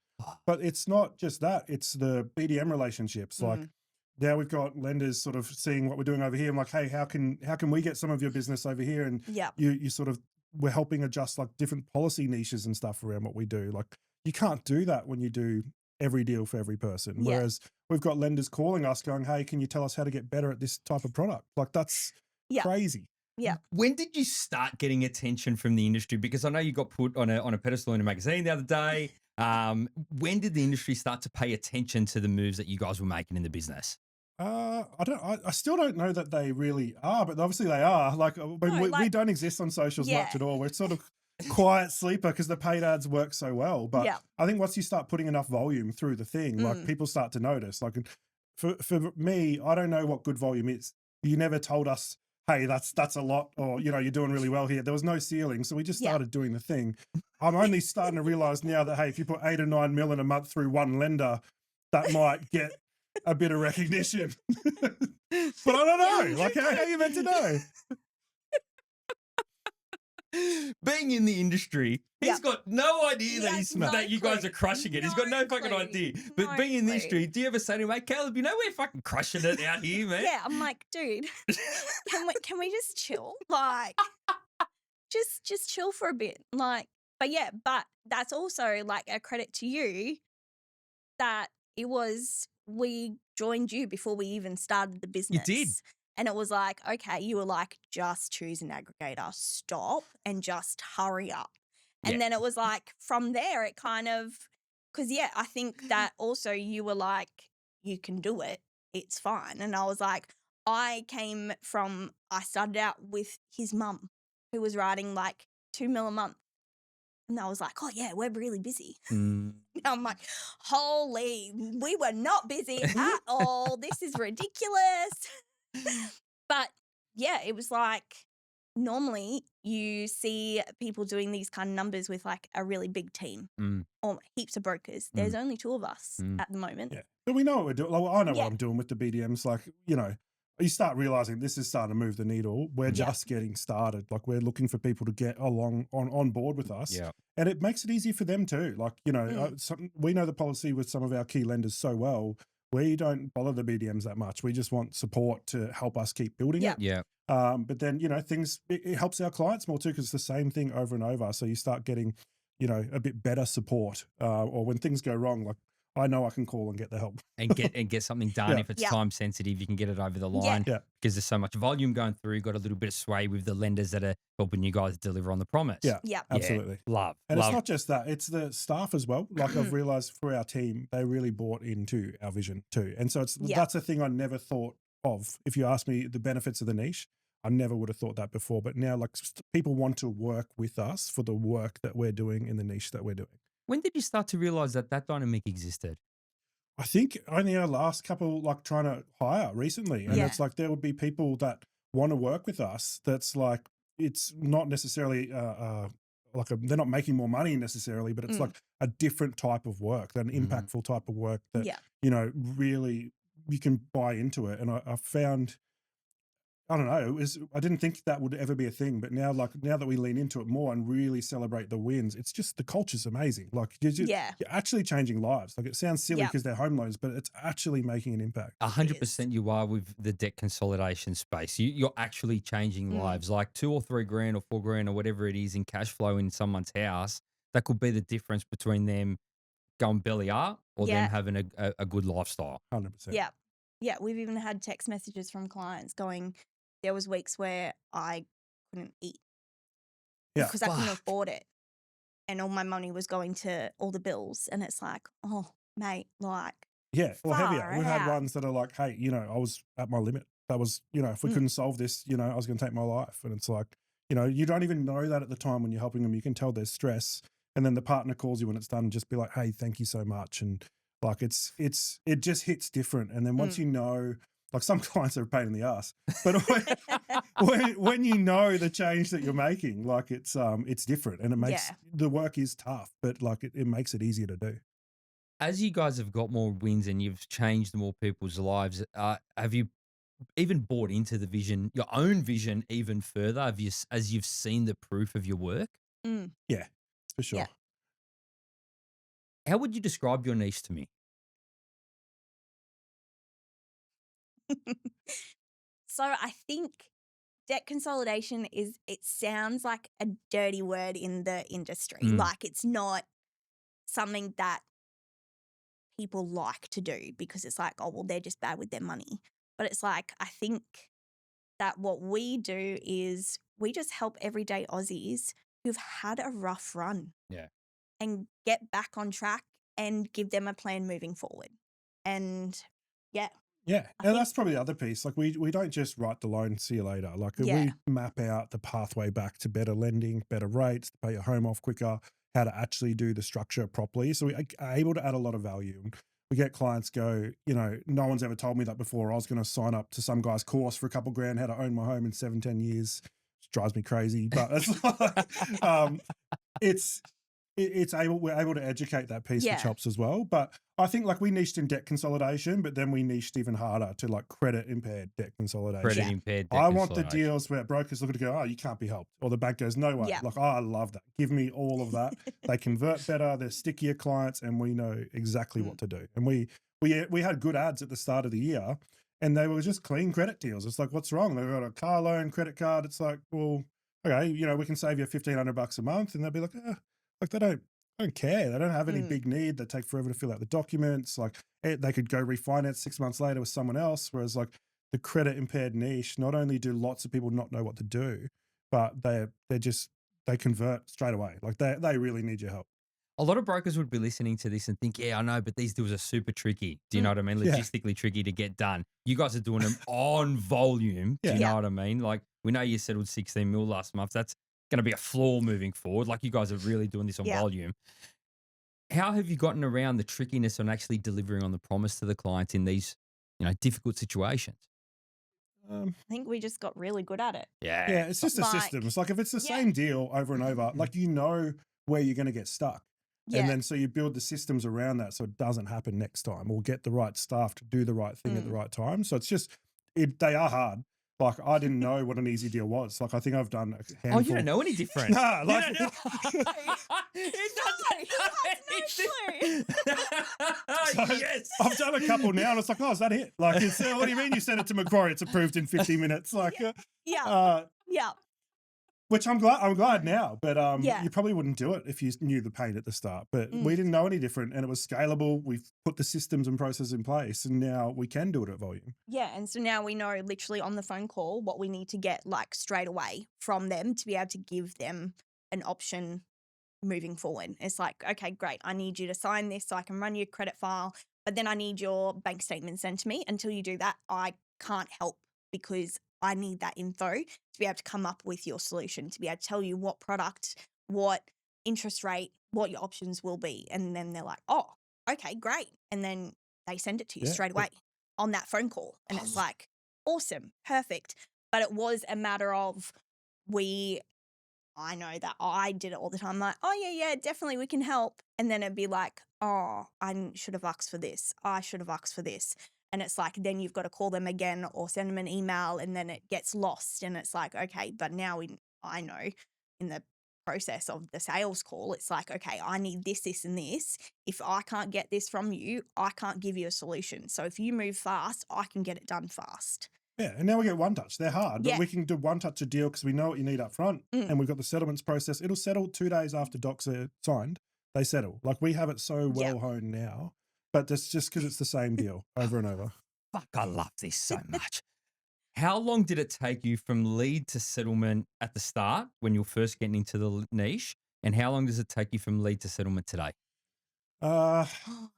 Speaker 2: But it's not just that, it's the BDM relationships. Like,
Speaker 3: Mm.
Speaker 2: now we've got lenders sort of seeing what we're doing over here. I'm like, hey, how can we get some of your business over here? And
Speaker 3: Yeah.
Speaker 2: you sort of, we're helping adjust like different policy niches and stuff around what we do. Like, you can't do that when you do every deal for every person.
Speaker 3: Yeah.
Speaker 2: Whereas we've got lenders calling us going, hey, can you tell us how to get better at this type of product? Like, that's
Speaker 3: Yeah.
Speaker 2: crazy.
Speaker 3: Yeah.
Speaker 1: When did you start getting attention from the industry? Because I know you got put on a pedestal in a magazine the other day. When did the industry start to pay attention to the moves that you guys were making in the business?
Speaker 2: I still don't know that they really are, but obviously they are. Like, we
Speaker 3: like-
Speaker 2: don't exist on socials
Speaker 3: Yeah.
Speaker 2: much at all. We're sort of quiet sleeper because the paid ads work so well. But
Speaker 3: Yeah.
Speaker 2: I think once you start putting enough volume through the thing, like,
Speaker 3: Mm.
Speaker 2: people start to notice. Like, for me, I don't know what good volume is. You never told us, hey, that's a lot, or, you know, you're doing really well here. There was no ceiling, so we just
Speaker 3: Yeah.
Speaker 2: started doing the thing. I'm only starting to realize now that, hey, if you put 8 or 9 mil in a month through one lender, that might get a bit of recognition. But I don't know. Like, how are you meant to know?
Speaker 1: Being in the industry, he's
Speaker 3: Yeah.
Speaker 1: got no idea
Speaker 3: He
Speaker 1: that
Speaker 3: has
Speaker 1: he's
Speaker 3: no
Speaker 1: that you guys
Speaker 3: clue.
Speaker 1: are crushing it. He's got no
Speaker 3: No
Speaker 1: fucking
Speaker 3: clue.
Speaker 1: idea. But
Speaker 3: No
Speaker 1: being in the
Speaker 3: clue.
Speaker 1: industry, do you ever say to him, "Hey, Caleb, you know we're fucking crushing it out here, man"?
Speaker 3: Yeah, I'm like, dude, can we just chill? Like, just chill for a bit. Like, but yeah, but that's also like a credit to you that we joined you before we even started the business.
Speaker 1: did.
Speaker 3: And it was like, okay, you were like, just choose an aggregator, stop, and just hurry up. And
Speaker 1: Yeah.
Speaker 3: then it was like, from there, it kind of, because yeah, I think that also you were like, you can do it, it's fine. And I was like, I started out with his mum, who was writing like 2 mil a month. And I was like, oh yeah, we're really busy.
Speaker 1: Mm.
Speaker 3: Now I'm like, holy, we were not busy at all. This is ridiculous. But yeah, it was like, normally you see people doing these kind of numbers with like a really big team
Speaker 1: Mm,
Speaker 3: or heaps of brokers. There's only 2 of us
Speaker 1: Mm.
Speaker 3: at the moment.
Speaker 2: Yeah. But we know what we're doing. Like, I know
Speaker 3: Yeah.
Speaker 2: what I'm doing with the BDMs. Like, you know, you start realizing this is starting to move the needle. We're
Speaker 3: Yeah.
Speaker 2: just getting started. Like, we're looking for people to get along on board with us.
Speaker 1: yeah.
Speaker 2: And it makes it easier for them too. Like, you know,
Speaker 3: Mm.
Speaker 2: we know the policy with some of our key lenders so well. We don't bother the BDMs that much. We just want support to help us keep building
Speaker 3: Yeah.
Speaker 2: it.
Speaker 1: Yeah.
Speaker 2: But then, you know, it helps our clients more too, because it's the same thing over and over. So you start getting, you know, a bit better support. Or when things go wrong, like, I know I can call and get the help.
Speaker 1: And get something done.
Speaker 2: Yeah.
Speaker 1: If it's
Speaker 3: Yeah.
Speaker 1: time sensitive, you can get it over the
Speaker 3: Yeah.
Speaker 1: line
Speaker 2: Yeah.
Speaker 1: because there's so much volume going through. You've got a little bit of sway with the lenders that are helping you guys deliver on the promise.
Speaker 2: Yeah.
Speaker 3: Yeah.
Speaker 2: Absolutely.
Speaker 1: Love.
Speaker 2: And
Speaker 1: love.
Speaker 2: it's not just that, it's the staff as well. Like, I've realized for our team, they really bought into our vision too. And so
Speaker 3: Yeah.
Speaker 2: that's a thing I never thought of. If you ask me the benefits of the niche, I never would have thought that before. But now, like, people want to work with us for the work that we're doing in the niche that we're doing.
Speaker 1: When did you start to realize that dynamic existed?
Speaker 2: I think only our last couple, like, trying to hire recently. And
Speaker 3: Yeah.
Speaker 2: it's like, there would be people that want to work with us. That's like, it's not necessarily they're not making more money necessarily, but it's like a different type of work, an impactful type of work that,
Speaker 3: Yeah.
Speaker 2: you know, really you can buy into it. And I found, I don't know, I didn't think that would ever be a thing, but now that we lean into it more and really celebrate the wins, it's just, the culture's amazing. Like, you're actually changing lives. Like, it sounds silly
Speaker 3: Yeah.
Speaker 2: because they're home loans, but it's actually making an impact.
Speaker 1: 100% you are with the debt consolidation space. You're actually changing lives. Like $2 or $3 grand or $4 grand or whatever it is in cash flow in someone's house, that could be the difference between them going belly up or them
Speaker 3: Yeah.
Speaker 1: having a good lifestyle.
Speaker 2: 100%.
Speaker 3: Yeah. Yeah. We've even had text messages from clients going, there was weeks where I couldn't eat
Speaker 2: Yeah.
Speaker 3: because I couldn't
Speaker 1: Fuck.
Speaker 3: afford it. And all my money was going to all the bills. And it's like, oh, mate, like,
Speaker 2: Yeah, or heavier.
Speaker 3: far
Speaker 2: We've had
Speaker 3: out.
Speaker 2: ones that are like, hey, you know, I was at my limit. That was, you know, if we couldn't solve this, you know, I was going to take my life. And it's like, you know, you don't even know that at the time when you're helping them. You can tell there's stress. And then the partner calls you when it's done and just be like, hey, thank you so much. And like, it just hits different. And then once you know, like, some clients are a pain in the ass, but when you know the change that you're making, like, it's different, and it makes the work is tough, but like, it makes it easier to do.
Speaker 1: As you guys have got more wins and you've changed more people's lives, have you even bought into the vision, your own vision, even further? As you've seen the proof of your work?
Speaker 2: Yeah, for sure.
Speaker 3: Yeah.
Speaker 1: How would you describe your niche to me?
Speaker 3: So I think debt consolidation it sounds like a dirty word in the industry. Like, it's not something that people like to do because it's like, oh, well, they're just bad with their money. But it's like, I think that what we do is we just help everyday Aussies who've had a rough run.
Speaker 1: Yeah.
Speaker 3: And get back on track and give them a plan moving forward. And yeah.
Speaker 2: Yeah, and that's probably the other piece. Like, we don't just write the loan, see you later. Like, we map out the pathway back to better lending, better rates, to pay your home off quicker, how to actually do the structure properly. So we are able to add a lot of value. And we get clients go, you know, no one's ever told me that before. I was going to sign up to some guy's course for a couple grand, how to own my home in 7-10 years. It drives me crazy, but it's like, we're able to educate that piece for chops as well. But I think, like, we niched in debt consolidation, but then we niched even harder to, like, credit impaired debt consolidation.
Speaker 1: Credit impaired debt
Speaker 2: I want the
Speaker 1: consolidation.
Speaker 2: deals where brokers look at it and go, oh, you can't be helped. Or the bank goes, no way. Like, oh, I love that. Give me all of that. They convert better. They're stickier clients, and we know exactly what to do. And we had good ads at the start of the year, and they were just clean credit deals. It's like, what's wrong? They've got a car loan, credit card. It's like, well, okay, you know, we can save you $1,500 a month. And they'll be like, like, they don't care. They don't have any big need. They take forever to fill out the documents. Like, they could go refinance 6 months later with someone else. Whereas, like, the credit impaired niche, not only do lots of people not know what to do, but they convert straight away. Like, they really need your help.
Speaker 1: A lot of brokers would be listening to this and think, yeah, I know, but these deals are super tricky. Do you know what I mean?
Speaker 2: Yeah.
Speaker 1: Logistically tricky to get done. You guys are doing them on volume. Do you know what I mean? Like, we know you settled 16 mil last month. That's going to be a flaw moving forward. Like, you guys are really doing this on volume. How have you gotten around the trickiness on actually delivering on the promise to the clients in these, you know, difficult situations?
Speaker 3: I think we just got really good at it.
Speaker 2: Yeah, it's just the
Speaker 3: Like,
Speaker 2: systems. Like if it's the
Speaker 3: yeah.
Speaker 2: same deal over and over, like you know where you're going to get stuck.
Speaker 3: Yeah.
Speaker 2: And then so you build the systems around that so it doesn't happen next time, or get the right staff to do the right thing at the right time. So it's just, they are hard. Like I didn't know what an easy deal was. Like I think I've done a handful.
Speaker 1: Oh, you don't know any different.
Speaker 2: Nah, like,
Speaker 1: He doesn't
Speaker 2: So,
Speaker 1: yes.
Speaker 2: I've done a couple now, and it's like, oh, is that it? Like, it's, what do you mean you send it to Macquarie? It's approved in 50 minutes. Like,
Speaker 3: Yeah.
Speaker 2: which I'm glad now, but
Speaker 3: Yeah.
Speaker 2: you probably wouldn't do it if you knew the pain at the start. But
Speaker 3: Mm.
Speaker 2: we didn't know any different, and it was scalable. We've put the systems and processes in place, and now we can do it at volume.
Speaker 3: Yeah. And so now we know literally on the phone call what we need to get like straight away from them to be able to give them an option moving forward. It's like, okay, great. I need you to sign this so I can run your credit file, but then I need your bank statement sent to me. Until you do that, I can't help because I need that info to be able to come up with your solution, to be able to tell you what product, what interest rate, what your options will be. And then they're like, oh, okay, great. And then they send it to you
Speaker 2: Yeah.
Speaker 3: straight away on that phone call. And it's like, awesome, perfect. But it was a matter of I know that I did it all the time. Like, oh, yeah, definitely we can help. And then it'd be like, oh, I should have asked for this. I should have asked for this. And it's like, then you've got to call them again or send them an email, and then it gets lost. And it's like, okay, but now I know in the process of the sales call, it's like, okay, I need this, this, and this. If I can't get this from you, I can't give you a solution. So if you move fast, I can get it done fast.
Speaker 2: Yeah, and now we get one touch. They're hard, but
Speaker 3: Yeah.
Speaker 2: we can do one touch a deal because we know what you need up front,
Speaker 3: Mm.
Speaker 2: and we've got the settlements process. It'll settle 2 days after docs are signed. They settle. Like we have it so well
Speaker 3: Yeah.
Speaker 2: honed now, but that's just because it's the same deal over and over.
Speaker 1: Fuck, I love this so much. How long did it take you from lead to settlement at the start when you were first getting into the niche? And how long does it take you from lead to settlement today?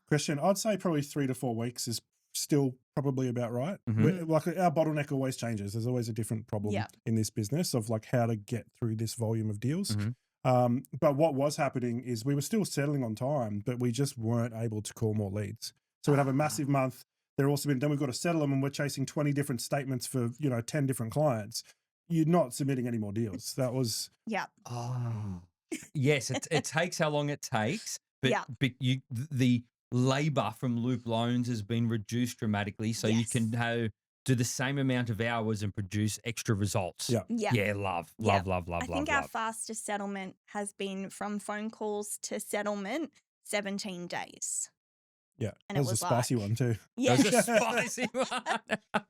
Speaker 2: Christian, I'd say probably 3 to 4 weeks is still probably about right.
Speaker 1: Mhm.
Speaker 2: Like our bottleneck always changes. There's always a different problem
Speaker 3: Yeah.
Speaker 2: in this business of like how to get through this volume of deals.
Speaker 1: Mhm.
Speaker 2: But what was happening is we were still settling on time, but we just weren't able to call more leads. So we'd have a massive month. Then we've got to settle them, and we're chasing 20 different statements for 10 different clients. You're not submitting any more deals. That was
Speaker 3: Yeah.
Speaker 1: Oh, yes. It takes how long it takes, but
Speaker 3: Yeah.
Speaker 1: the labor from Loop Loans has been reduced dramatically, so you
Speaker 3: Yes.
Speaker 1: can do the same amount of hours and produce extra results.
Speaker 2: Yeah.
Speaker 3: Yeah.
Speaker 1: Yeah, love.
Speaker 3: I think our
Speaker 1: love.
Speaker 3: fastest settlement has been from phone calls to settlement 17 days.
Speaker 2: yeah.
Speaker 3: And
Speaker 2: That
Speaker 3: it
Speaker 2: was a
Speaker 3: was
Speaker 2: spicy
Speaker 3: like-
Speaker 2: one too.
Speaker 3: Yeah.
Speaker 1: That was a spicy one.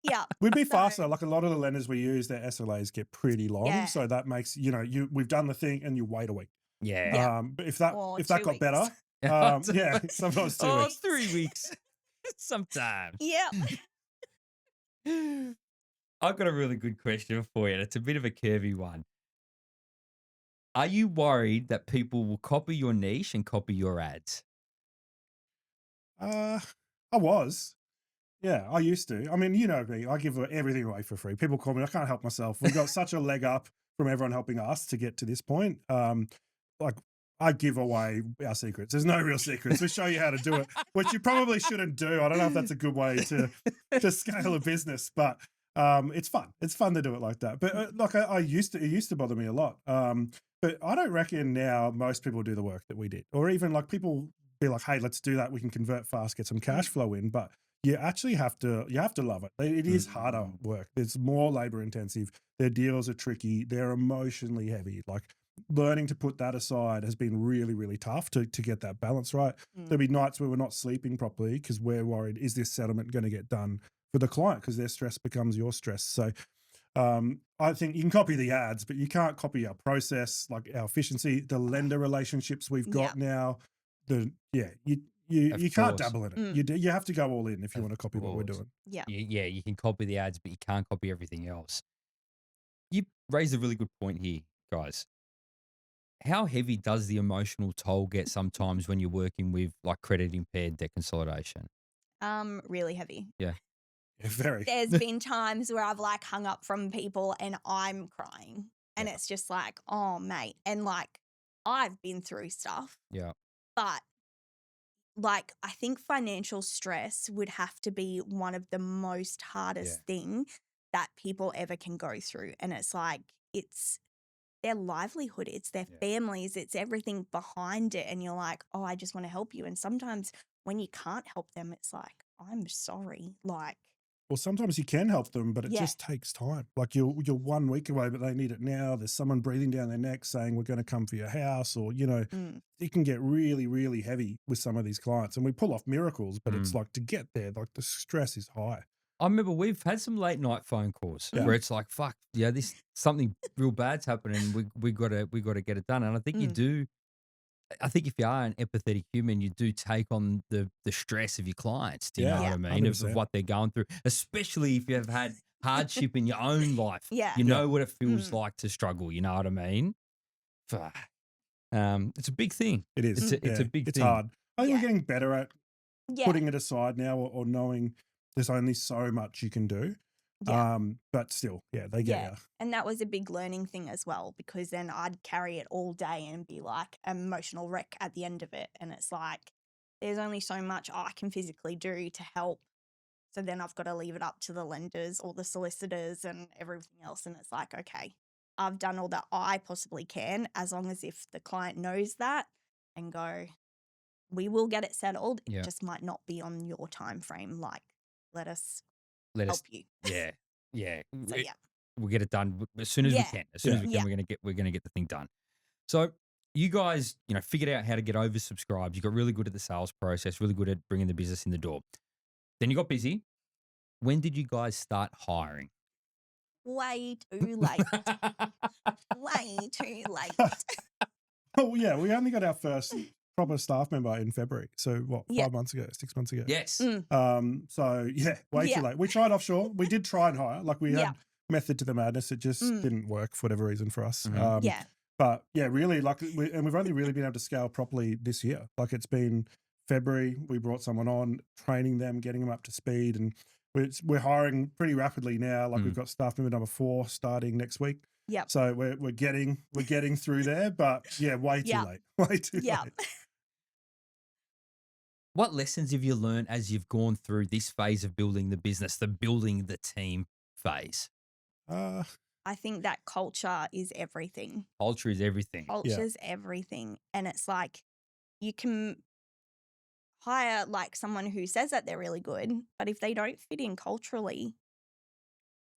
Speaker 3: Yeah.
Speaker 2: We'd be
Speaker 3: So-
Speaker 2: faster. Like a lot of the lenders we use, their SLAs get pretty long,
Speaker 3: Yeah.
Speaker 2: so that makes we've done the thing and you wait a week.
Speaker 1: Yeah.
Speaker 3: Yeah.
Speaker 2: But if that
Speaker 3: Or
Speaker 2: if that
Speaker 3: 2
Speaker 2: got
Speaker 3: weeks.
Speaker 2: better, yeah, sometimes 2
Speaker 1: Oh,
Speaker 2: weeks.
Speaker 1: 3 weeks. Sometimes.
Speaker 3: Yeah.
Speaker 1: I've got a really good question for you. And it's a bit of a curvy one. Are you worried that people will copy your niche and copy your ads?
Speaker 2: I was. Yeah, I used to. I mean, you know me. I give everything away for free. People call me. I can't help myself. We got such a leg up from everyone helping us to get to this point. Like I give away our secrets. There's no real secrets. We show you how to do it, which you probably shouldn't do. I don't know if that's a good way to scale a business, but it's fun. It's fun to do it like that. But like it used to bother me a lot. But I don't reckon now most people do the work that we did, or even like people be like, hey, let's do that. We can convert fast, get some cash flow in, but you actually have to love it. It is harder work. It's more labor intensive. Their deals are tricky. They're emotionally heavy. Like learning to put that aside has been really, really tough to get that balance right. There'll be nights where we're not sleeping properly because we're worried, is this settlement going to get done for the client? Because their stress becomes your stress. So I think you can copy the ads, but you can't copy our process, like our efficiency, the lender relationships we've got now. You can't
Speaker 1: course.
Speaker 2: dabble in it. You have to go all in if you want to copy what we're
Speaker 1: course.
Speaker 2: doing.
Speaker 3: Yeah.
Speaker 1: Yeah, you can copy the ads, but you can't copy everything else. You raise a really good point here, guys. How heavy does the emotional toll get sometimes when you're working with like credit impaired debt consolidation?
Speaker 3: Really heavy.
Speaker 2: Yeah, very.
Speaker 3: There's been times where I've like hung up from people and I'm crying, and it's just like, oh mate, and like I've been through stuff.
Speaker 1: Yeah.
Speaker 3: But like I think financial stress would have to be one of the most hardest thing that people ever can go through. And it's like, it's their livelihood, it's their families, it's everything behind it. And you're like, oh, I just want to help you. And sometimes when you can't help them, it's like, I'm sorry. Like,
Speaker 2: Well, sometimes you can help them, but it
Speaker 3: Yeah.
Speaker 2: just takes time. Like you're 1 week away, but they need it now. There's someone breathing down their neck saying, we're going to come for your house, or, it can get really, really heavy with some of these clients. And we pull off miracles, but it's like to get there, like the stress is high.
Speaker 1: I remember we've had some late night phone calls where it's like, fuck, this something real bad's happening. We gotta get it done. And I think you do. I think if you are an empathetic human, you do take on the stress of your clients. Do you know what I mean? Of
Speaker 2: 100%.
Speaker 1: what they're going through, especially if you've had hardship in your own life.
Speaker 3: Yeah.
Speaker 1: You know what it feels like to struggle. You know what I mean? Fuck. It's a big thing.
Speaker 2: It is.
Speaker 1: It's a big
Speaker 2: It's
Speaker 1: thing.
Speaker 2: hard. I think
Speaker 3: Yeah.
Speaker 2: we're getting better at
Speaker 3: yeah.
Speaker 2: putting it aside now, or knowing there's only so much you can do.
Speaker 3: Yeah.
Speaker 2: But still, they get
Speaker 3: Yeah.
Speaker 2: you.
Speaker 3: And that was a big learning thing as well, because then I'd carry it all day and be like an emotional wreck at the end of it. And it's like, there's only so much I can physically do to help. So then I've got to leave it up to the lenders or the solicitors and everything else. And it's like, okay, I've done all that I possibly can, as long as if the client knows that and go, we will get it settled.
Speaker 1: Yeah.
Speaker 3: It just might not be on your time frame. Like, let us
Speaker 1: Let us.
Speaker 3: help you.
Speaker 1: Yeah. Yeah.
Speaker 3: So yeah.
Speaker 1: We'll get it done as soon as we
Speaker 3: Yeah.
Speaker 1: can. As soon as we can,
Speaker 3: Yeah.
Speaker 1: we're gonna get the thing done. So you guys, figured out how to get oversubscribed. You got really good at the sales process, really good at bringing the business in the door. Then you got busy. When did you guys start hiring?
Speaker 3: Way too late. Way too late.
Speaker 2: Oh, yeah. We only got our first proper staff member in February. So what, 5 months ago, 6 months ago?
Speaker 1: Yes.
Speaker 2: So way too late. We tried offshore. We did try and hire. Like we had method to the madness. It just didn't work for whatever reason for us.
Speaker 3: Yeah.
Speaker 2: But really, like, we've only really been able to scale properly this year. Like it's been February, we brought someone on, training them, getting them up to speed, and we're hiring pretty rapidly now. Like we've got staff member number 4 starting next week.
Speaker 3: Yep.
Speaker 2: So we're getting through there, but way too late. Way too late.
Speaker 1: What lessons have you learned as you've gone through this phase of building the business, the building the team phase?
Speaker 3: I think that culture is everything.
Speaker 1: Culture is everything.
Speaker 3: Culture's everything. And it's like, you can hire like someone who says that they're really good, but if they don't fit in culturally,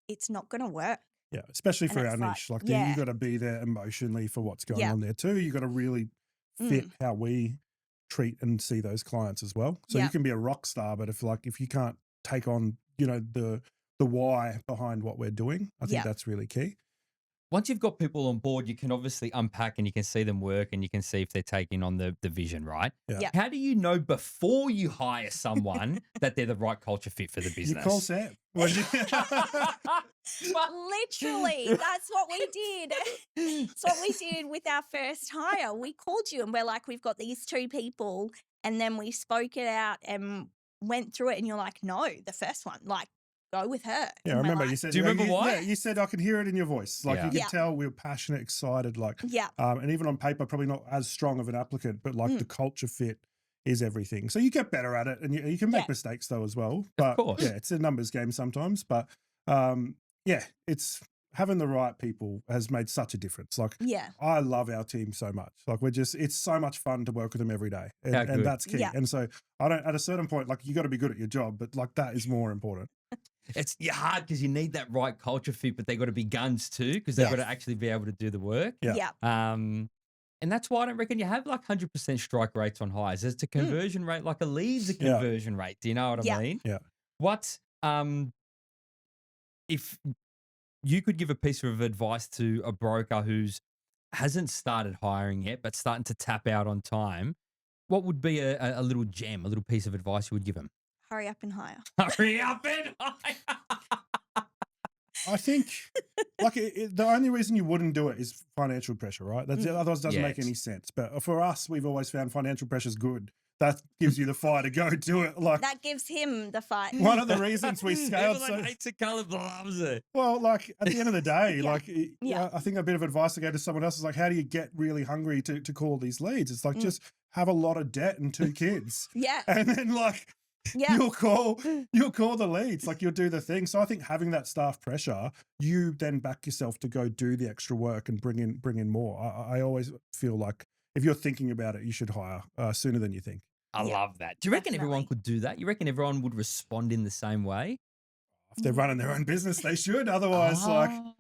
Speaker 3: it's not going to work.
Speaker 2: Yeah, especially
Speaker 3: And
Speaker 2: for our
Speaker 3: it's like,
Speaker 2: niche. Like
Speaker 3: yeah.
Speaker 2: you got to be there emotionally for what's going
Speaker 3: Yeah.
Speaker 2: on there too. You got to really fit how we treat and see those clients as well. So
Speaker 3: Yeah.
Speaker 2: you can be a rock star, but if you can't take on, the why behind what we're doing, I think
Speaker 3: Yeah.
Speaker 2: that's really key.
Speaker 1: Once you've got people on board, you can obviously unpack and you can see them work and you can see if they're taking on the vision, right?
Speaker 2: Yeah.
Speaker 3: Yeah.
Speaker 1: How do you know before you hire someone that they're the right culture fit for the
Speaker 2: You
Speaker 1: business?
Speaker 2: call Sam.
Speaker 3: Literally, that's what we did. That's what we did with our first hire. We called you and we're like, we've got these 2 people. And then we spoke it out and went through it. And you're like, no, the first one, like, go with her.
Speaker 2: Yeah, I
Speaker 3: And we're
Speaker 2: remember
Speaker 3: like,
Speaker 2: you said.
Speaker 1: Do you remember why?
Speaker 2: Yeah, you said I could hear it in your voice. Like
Speaker 1: Yeah.
Speaker 2: you could
Speaker 3: Yeah.
Speaker 2: tell we were passionate, excited. Like,
Speaker 3: Yeah.
Speaker 2: and even on paper, probably not as strong of an applicant, but like the culture fit is everything. So you get better at it, and you can make
Speaker 3: Yeah.
Speaker 2: mistakes though as well. But
Speaker 1: course.
Speaker 2: yeah, it's a numbers game sometimes. But it's having the right people has made such a difference. Like,
Speaker 3: Yeah.
Speaker 2: I love our team so much. Like it's so much fun to work with them every day,
Speaker 1: How
Speaker 2: and
Speaker 1: good.
Speaker 2: that's key.
Speaker 3: Yeah.
Speaker 2: And so at a certain point, like you got to be good at your job, but like that is more important.
Speaker 1: You're hard because you need that right culture fit, but they got to be guns too because they've got to actually be able to do the work.
Speaker 2: Yeah.
Speaker 3: Yeah.
Speaker 1: And that's why I don't reckon you have like 100% strike rates on hires. It's a conversion rate, like a lead's a
Speaker 2: Yeah.
Speaker 1: conversion rate. Do you know what
Speaker 3: Yeah.
Speaker 1: I mean?
Speaker 2: Yeah.
Speaker 1: What if you could give a piece of advice to a broker who's hasn't started hiring yet, but starting to tap out on time? What would be a little gem, a little piece of advice you would give them?
Speaker 3: Hurry up and hire.
Speaker 1: Hurry up and hire.
Speaker 2: I think like the only reason you wouldn't do it is financial pressure, right? That's otherwise it doesn't make
Speaker 1: Yes.
Speaker 2: any sense. But for us, we've always found financial pressure is good. That gives you the fire to go do it. Like
Speaker 3: That gives him the fight.
Speaker 2: one of the reasons we scaled
Speaker 1: Evelyn
Speaker 2: so
Speaker 1: hates the colour, loves it.
Speaker 2: well. Like at the end of the day,
Speaker 3: Yeah.
Speaker 2: like
Speaker 3: Yeah.
Speaker 2: I think a bit of advice to go to someone else is like, how do you get really hungry to call these leads? It's like just have a lot of debt and 2 kids.
Speaker 3: Yeah.
Speaker 2: And then like
Speaker 3: Yeah.
Speaker 2: you'll call the leads, like you'll do the thing. So I think having that staff pressure, you then back yourself to go do the extra work and bring in more. I always feel like if you're thinking about it, you should hire sooner than you think.
Speaker 1: I
Speaker 3: Yeah,
Speaker 1: love that. Do you reckon everyone
Speaker 3: definitely.
Speaker 1: could do that? You reckon everyone would respond in the same way?
Speaker 2: If they're running their own business, they should. Otherwise,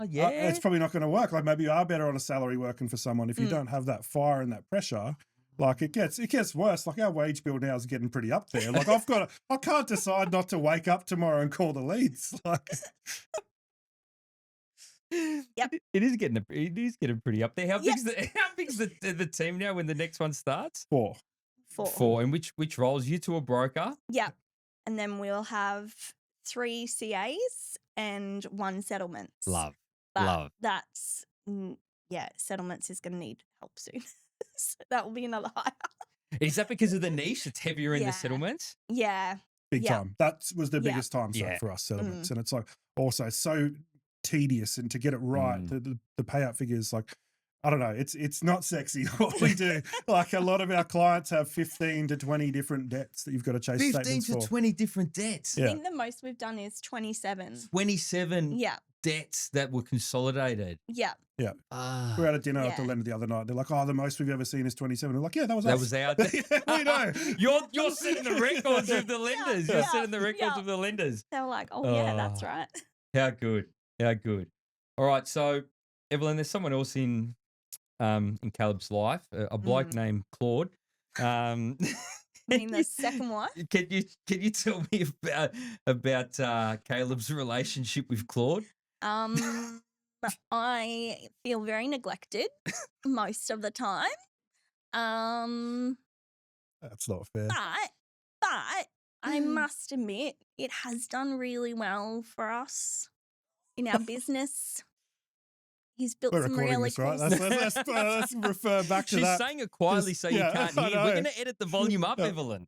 Speaker 1: Yeah.
Speaker 2: it's probably not going to work. Like maybe you are better on a salary working for someone if you don't have that fire and that pressure. Like it gets worse. Like our wage bill now is getting pretty up there. Like I can't decide not to wake up tomorrow and call the leads. Like
Speaker 3: Yep.
Speaker 1: It is getting pretty up there. How
Speaker 3: Yep.
Speaker 1: big's the team now when the next one starts?
Speaker 2: 4.
Speaker 3: 4.
Speaker 1: 4. And which roles? You two a broker?
Speaker 3: Yeah. And then we'll have 3 CAs and 1 settlements.
Speaker 1: Love.
Speaker 3: But
Speaker 1: Love.
Speaker 3: that's, settlements is going to need help soon. So that will be another hire.
Speaker 1: Is that because of the niche? It's heavier in the
Speaker 3: Yeah.
Speaker 1: settlements?
Speaker 3: Yeah.
Speaker 2: Big
Speaker 3: Yeah.
Speaker 2: time. That was the
Speaker 3: Yeah.
Speaker 2: biggest time suck
Speaker 1: Yeah.
Speaker 2: for us settlements. And it's like also so tedious, and to get it right, the payout figures, like I don't know, it's not sexy what we do. Like a lot of our clients have 15 to 20 different debts that you've got to chase
Speaker 1: 15
Speaker 2: statements
Speaker 1: to
Speaker 2: for.
Speaker 1: 20 different debts.
Speaker 3: I
Speaker 2: Yeah.
Speaker 3: think the most we've done is 27.
Speaker 1: 27
Speaker 3: Yeah.
Speaker 1: debts that were consolidated.
Speaker 3: Yeah.
Speaker 1: Ah,
Speaker 2: We were at a dinner at the
Speaker 3: Yeah.
Speaker 2: Lender the other night. They're like, "Oh, the most we've ever seen is 27." We're like, "Yeah, that was
Speaker 1: that
Speaker 2: us."
Speaker 1: was our
Speaker 2: We know.
Speaker 1: You're setting the records of the lenders. You're
Speaker 3: Yeah.
Speaker 1: setting the records
Speaker 3: Yeah.
Speaker 1: of the lenders.
Speaker 3: They were like, oh, yeah, that's
Speaker 1: Oh.
Speaker 3: right.
Speaker 1: How good. How good. All right. So, Evelyn, there's someone else in Caleb's life, a bloke named Claude.
Speaker 3: I mean, the second one.
Speaker 1: Can you tell me about Caleb's relationship with Claude?
Speaker 3: I feel very neglected most of the time.
Speaker 2: That's not fair.
Speaker 3: But I must admit, it has done really well for us in our business. He's built
Speaker 2: We're
Speaker 3: some
Speaker 2: recording
Speaker 3: really
Speaker 2: this, right?
Speaker 3: cool
Speaker 2: Let's refer back to
Speaker 1: She's
Speaker 2: that.
Speaker 1: saying it quietly
Speaker 2: Just-
Speaker 1: so you
Speaker 2: yeah,
Speaker 1: can't
Speaker 2: I
Speaker 1: hear. We're
Speaker 2: know.
Speaker 1: going to edit the volume up,
Speaker 2: Yeah.
Speaker 1: Evelyn.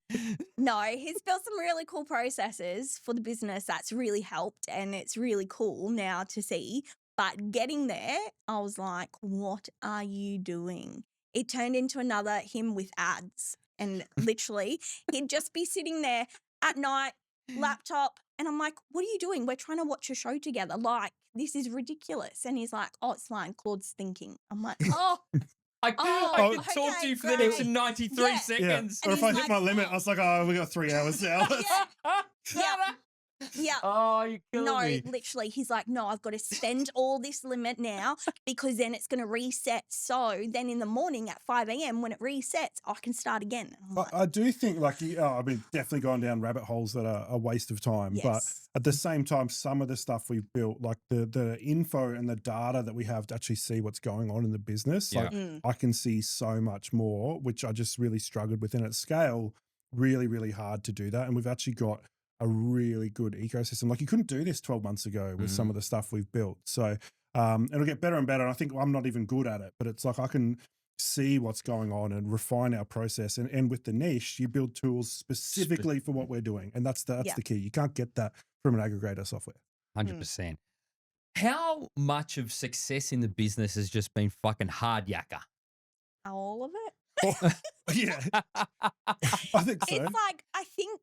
Speaker 3: No, he's built some really cool processes for the business that's really helped, and it's really cool now to see. But getting there, I was like, what are you doing? It turned into another him with ads. And literally, he'd just be sitting there at night, laptop, and I'm like, what are you doing? We're trying to watch a show together. Like, this is ridiculous. And he's like, oh, it's fine. Claude's thinking. I'm like, oh,
Speaker 1: I could
Speaker 3: Oh,
Speaker 1: talk to
Speaker 3: okay,
Speaker 1: you for the next
Speaker 3: great.
Speaker 1: 93
Speaker 3: Yeah.
Speaker 2: Yeah.
Speaker 1: seconds.
Speaker 2: Or
Speaker 3: And
Speaker 2: if I
Speaker 3: he's
Speaker 2: hit
Speaker 3: like,
Speaker 2: my limit,
Speaker 3: oh.
Speaker 2: I was like, "Oh, we got 3 hours now."
Speaker 3: yeah. Yeah.
Speaker 1: Oh, you're killing
Speaker 3: No,
Speaker 1: me.
Speaker 3: literally, he's like, no, I've got to spend all this limit now because then it's going to reset. So then in the morning at 5 a.m. when it resets, I can start again. And I'm like,
Speaker 2: I do think, like, definitely gone down rabbit holes that are a waste of time. But
Speaker 3: yes.
Speaker 2: at the same time, some of the stuff we've built, like the info and the data that we have to actually see what's going on in the business,
Speaker 1: Yeah.
Speaker 2: like I can see so much more, which I just really struggled with. And at scale, really, really hard to do that. And we've actually got a really good ecosystem. Like you couldn't do this 12 months ago with some of the stuff we've built. So it'll get better and better. And I think I'm not even good at it, but it's like I can see what's going on and refine our process. And with the niche, you build tools specifically for what we're doing. And that's the key. You can't get that from an aggregator software.
Speaker 1: 100%. How much of success in the business has just been fucking hard yakka?
Speaker 3: All of it.
Speaker 2: Yeah, I think so.
Speaker 3: It's like, I think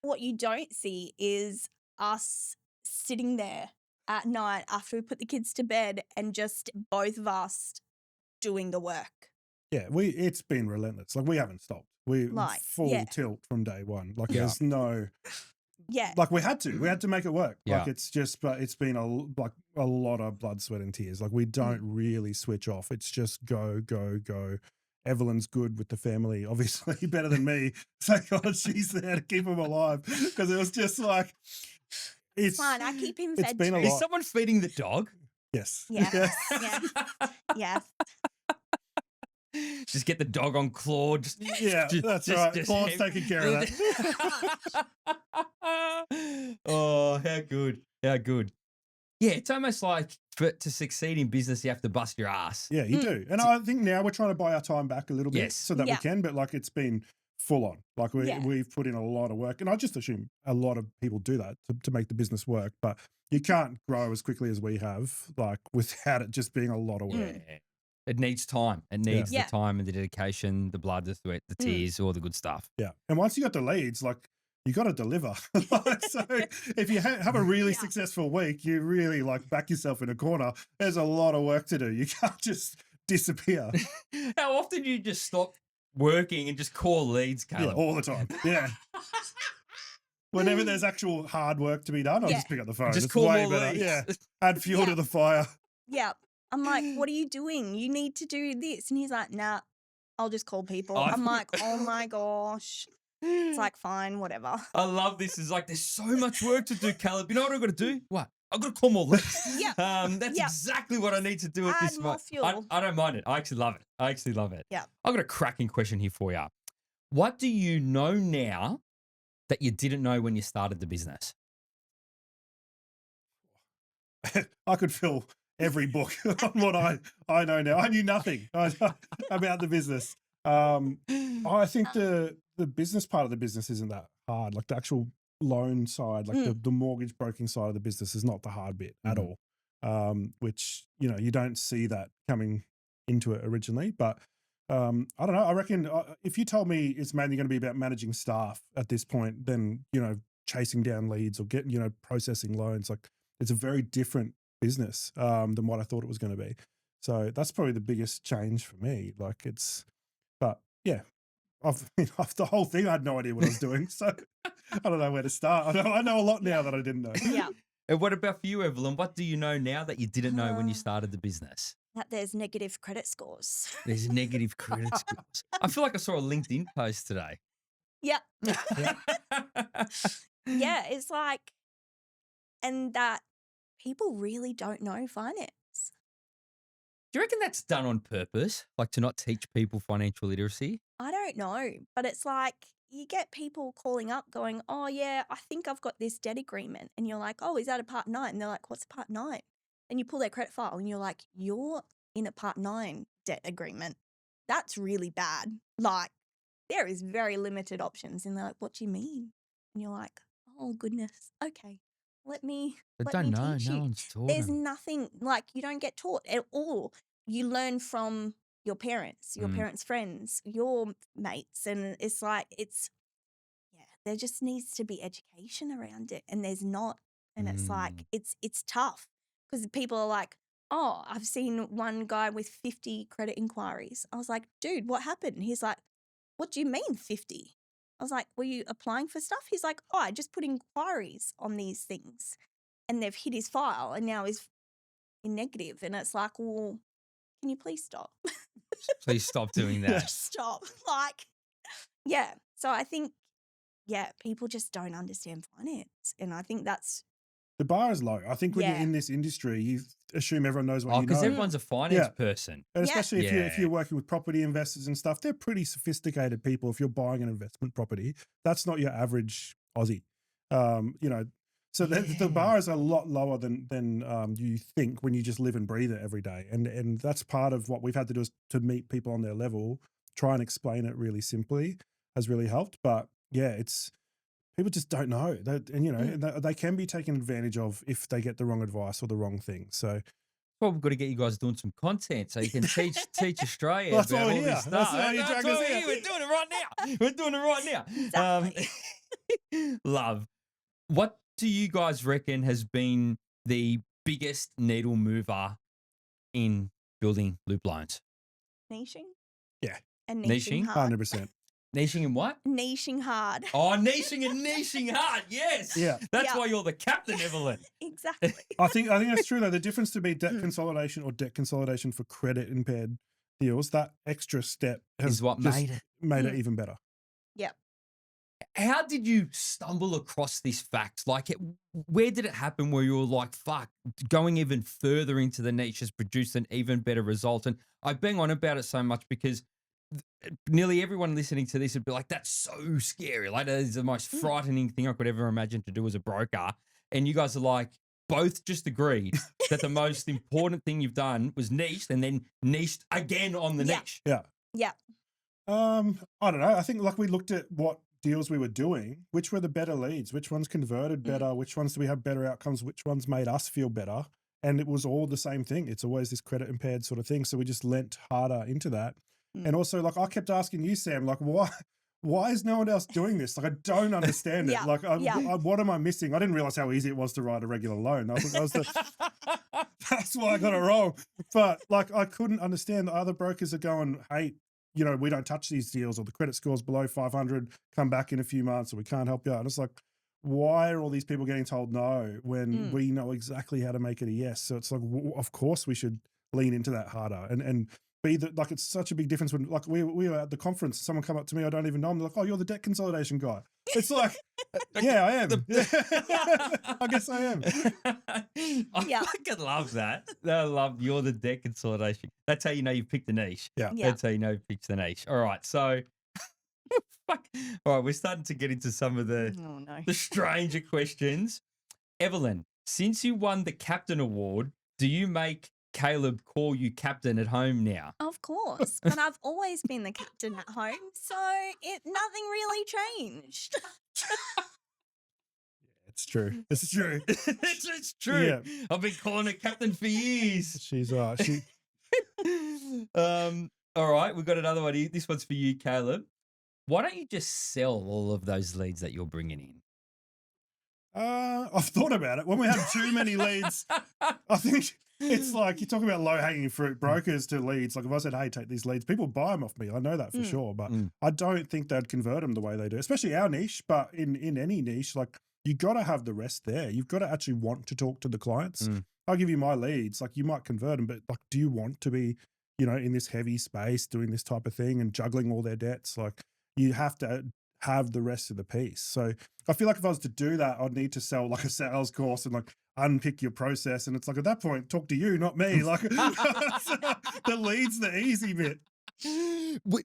Speaker 3: what you don't see is us sitting there at night after we put the kids to bed and just both of us doing the work.
Speaker 2: Yeah, it's been relentless. Like we haven't stopped. We
Speaker 3: Like,
Speaker 2: full
Speaker 3: yeah.
Speaker 2: tilt from day one. Like
Speaker 1: Yeah.
Speaker 2: there's no,
Speaker 3: Yeah.
Speaker 2: like we had to make it work. Like
Speaker 1: Yeah.
Speaker 2: it's just, but it's been a lot of blood, sweat and tears. Like we don't really switch off. It's just go, go, go. Evelyn's good with the family, obviously better than me. Thank God she's there to keep them alive because it was just like,
Speaker 3: It's fine. I keep him
Speaker 2: it's
Speaker 3: fed
Speaker 2: been a
Speaker 3: too.
Speaker 1: Is
Speaker 2: lot.
Speaker 1: someone feeding the dog?
Speaker 2: Yes.
Speaker 3: Yeah.
Speaker 2: Yes.
Speaker 3: Yeah.
Speaker 1: Just get the dog on Claude.
Speaker 2: Yeah, that's right. Claude's
Speaker 1: him.
Speaker 2: taking care of that.
Speaker 1: Oh, how good. How good. Yeah, it's almost like to succeed in business, you have to bust your ass.
Speaker 2: Yeah, you do. And I think now we're trying to buy our time back a little bit
Speaker 1: Yes.
Speaker 2: so that
Speaker 3: Yeah.
Speaker 2: we can, but like it's been full on. Like we've put in a lot of work. And I just assume a lot of people do that to make the business work. But you can't grow as quickly as we have, like without it just being a lot of work.
Speaker 1: Yeah. It needs time. It needs
Speaker 3: Yeah.
Speaker 1: the time and the dedication, the blood, the sweat, the tears, all the good stuff.
Speaker 2: Yeah. And once you got the leads, like you got to deliver. Like, so if you have a really
Speaker 3: Yeah.
Speaker 2: successful week, you really like back yourself in a corner. There's a lot of work to do. You can't just disappear.
Speaker 1: How often do you just stop working and just call leads,
Speaker 2: Yeah,
Speaker 1: Caleb?
Speaker 2: all the time. Yeah. Whenever there's actual hard work to be done, I'll
Speaker 3: Yeah.
Speaker 2: just pick up the phone.
Speaker 1: Just
Speaker 2: It's
Speaker 1: call
Speaker 2: way
Speaker 1: more
Speaker 2: better.
Speaker 1: leads.
Speaker 2: Yeah. Add fuel
Speaker 3: Yeah.
Speaker 2: to the fire.
Speaker 3: Yeah. I'm like, what are you doing? You need to do this. And he's like, nah, I'll just call people.
Speaker 1: I-
Speaker 3: I'm like, oh my gosh. It's like, fine, whatever.
Speaker 1: I love this. It's like there's so much work to do, Caleb. You know what I've got to do? What? I've got to call more leads.
Speaker 3: Yeah.
Speaker 1: That's
Speaker 3: Yeah.
Speaker 1: exactly what I need to do at
Speaker 3: Add
Speaker 1: this
Speaker 3: more
Speaker 1: moment.
Speaker 3: fuel.
Speaker 1: I don't mind it. I actually love it. I actually love it.
Speaker 3: Yeah.
Speaker 1: I've got a cracking question here for you. What do you know now that you didn't know when you started the business?
Speaker 2: I could fill every book on what I know now. I knew nothing about the business. I think the business part of the business isn't that hard. Like the actual loan side, like the mortgage broking side of the business is not the hard bit at all. Which, you know, you don't see that coming into it originally. But I don't know. I reckon if you told me it's mainly going to be about managing staff at this point, then, you know, chasing down leads or getting, you know, processing loans, like it's a very different business than what I thought it was going to be. So that's probably the biggest change for me. Like but yeah, after the whole thing, I had no idea what I was doing. So I don't know where to start. I know a lot now that I didn't know.
Speaker 3: Yeah.
Speaker 1: And what about for you, Evelyn? What do you know now that you didn't know when you
Speaker 3: Uh,
Speaker 1: started the business?
Speaker 3: That there's negative credit scores.
Speaker 1: There's negative credit scores. I feel like I saw a LinkedIn post today.
Speaker 3: Yeah. Yeah. It's like, and that people really don't know finance.
Speaker 1: Do you reckon that's done on purpose? Like to not teach people financial literacy?
Speaker 3: I don't know, but it's like you get people calling up going, oh, yeah, I think I've got this debt agreement. And you're like, oh, is that a part 9? And they're like, what's a part 9? And you pull their credit file and you're like, you're in a part 9 debt agreement. That's really bad. Like, there is very limited options. And they're like, what do you mean? And you're like, oh, goodness. Okay, let me
Speaker 1: They
Speaker 3: let
Speaker 1: don't
Speaker 3: me
Speaker 1: know.
Speaker 3: teach
Speaker 1: No
Speaker 3: you.
Speaker 1: one's taught
Speaker 3: There's
Speaker 1: them.
Speaker 3: nothing, like, you don't get taught at all. You learn from your parents' friends, your mates. And it's like, there just needs to be education around it. And there's not. And it's like, it's tough because people are like, oh, I've seen one guy with 50 credit inquiries. I was like, dude, what happened? He's like, what do you mean 50? I was like, were you applying for stuff? He's like, oh, I just put inquiries on these things. And they've hit his file and now he's in negative. And it's like, well, can you please stop?
Speaker 1: Please stop doing that.
Speaker 3: Stop. Like, yeah. So I think, people just don't understand finance. And I think that's,
Speaker 2: The bar is low. I think when you're
Speaker 3: Yeah.
Speaker 2: in this industry, you assume everyone knows what
Speaker 1: Oh,
Speaker 2: you
Speaker 1: because
Speaker 2: know.
Speaker 1: everyone's a finance person.
Speaker 2: And
Speaker 3: Yeah.
Speaker 2: especially if
Speaker 1: Yeah.
Speaker 2: you're working with property investors and stuff, they're pretty sophisticated people. If you're buying an investment property, that's not your average Aussie. You know, so the bar is a lot lower than you think when you just live and breathe it every day. And that's part of what we've had to do is to meet people on their level, try and explain it really simply has really helped. But yeah, it's people just don't know that, and you know, and they can be taken advantage of if they get the wrong advice or the wrong thing. So
Speaker 1: Well, we've got to get you guys doing some content so you can teach Australia
Speaker 2: Well, that's
Speaker 1: about
Speaker 2: why
Speaker 1: all
Speaker 2: we're
Speaker 1: this
Speaker 2: here. That's
Speaker 1: stuff.
Speaker 2: why you drag us here.
Speaker 1: We're doing it right now. We're doing it right now.
Speaker 3: Exactly.
Speaker 1: Love. What do you guys reckon has been the biggest needle mover in building loop loans?
Speaker 3: niching.
Speaker 2: Yeah.
Speaker 3: And
Speaker 1: Niching?
Speaker 3: niching hard.
Speaker 2: 100%.
Speaker 1: Niching and what?
Speaker 3: Niching hard.
Speaker 1: Oh, niching and niching hard. Yes.
Speaker 2: Yeah.
Speaker 1: That's
Speaker 3: Yeah.
Speaker 1: why you're the captain, Evelyn.
Speaker 3: Exactly.
Speaker 2: I think that's true though. The difference to be debt consolidation or debt consolidation for credit impaired deals, that extra step has
Speaker 1: Is what
Speaker 2: just
Speaker 1: made it.
Speaker 2: made it even better.
Speaker 3: Yep.
Speaker 1: How did you stumble across this fact? Like, where did it happen where you were like, fuck, going even further into the niche has produced an even better result? And I bang on about it so much because nearly everyone listening to this would be like, that's so scary. Like, that is the most frightening thing I could ever imagine to do as a broker. And you guys are like, both just agreed that the most important thing you've done was niched and then niched again on the
Speaker 3: Yeah.
Speaker 1: niche.
Speaker 3: Yeah.
Speaker 2: I don't know. I think like we looked at what deals we were doing, which were the better leads, which ones converted better, which ones do we have better outcomes, which ones made us feel better. And it was all the same thing. It's always this credit impaired sort of thing. So we just lent harder into that. And also like I kept asking you, Sam, like why why is no one else doing this? Like, I don't understand it.
Speaker 3: Yeah,
Speaker 2: Like,
Speaker 3: yeah.
Speaker 2: what am I missing? I didn't realize how easy it was to write a regular loan. I think that's why I got it wrong. But like, I couldn't understand the other brokers are going, hey, you know, we don't touch these deals, or the credit score's below 500, come back in a few months, or we can't help you out. And it's like, why are all these people getting told no when we know exactly how to make it a yes? So it's like, of course we should lean into that harder and be that. Like, it's such a big difference when, like, we were at the conference, someone come up to me, I don't even know, I'm like, oh, you're the debt consolidation guy. It's like, yeah, I am. I guess I am.
Speaker 3: Yeah.
Speaker 1: I fucking love that. I love you're the debt consolidation. That's how you know you've picked a niche.
Speaker 2: Yeah.
Speaker 3: Yeah.
Speaker 1: That's how you know you've picked the niche. All right. So, fuck. All right. We're starting to get into some of
Speaker 3: Oh no.
Speaker 1: the stranger questions. Evelyn, since you won the captain award, do you make Caleb call you captain at home now?
Speaker 3: Of course, but I've always been the captain at home, so nothing really changed.
Speaker 2: It's true. It's true.
Speaker 1: It's true.
Speaker 2: Yeah.
Speaker 1: I've been calling it captain for years.
Speaker 2: She's right.
Speaker 1: All right, we've got another one here. This one's for you, Caleb. Why don't you just sell all of those leads that you're bringing in?
Speaker 2: I've thought about it. When we have too many leads, I think it's like you're talking about low-hanging fruit brokers to leads. Like, if I said, hey, take these leads, people buy them off me. I know that for sure, but I don't think they'd convert them the way they do, especially our niche. But in any niche, like, you got to have the rest there. You've got to actually want to talk to the clients. I'll give you my leads. Like, you might convert them, but like, do you want to be, you know, in this heavy space doing this type of thing and juggling all their debts? Like, you have to have the rest of the piece. So I feel like if I was to do that, I'd need to sell like a sales course and like unpick your process. And it's like, at that point, talk to you, not me. Like, the lead's the easy bit.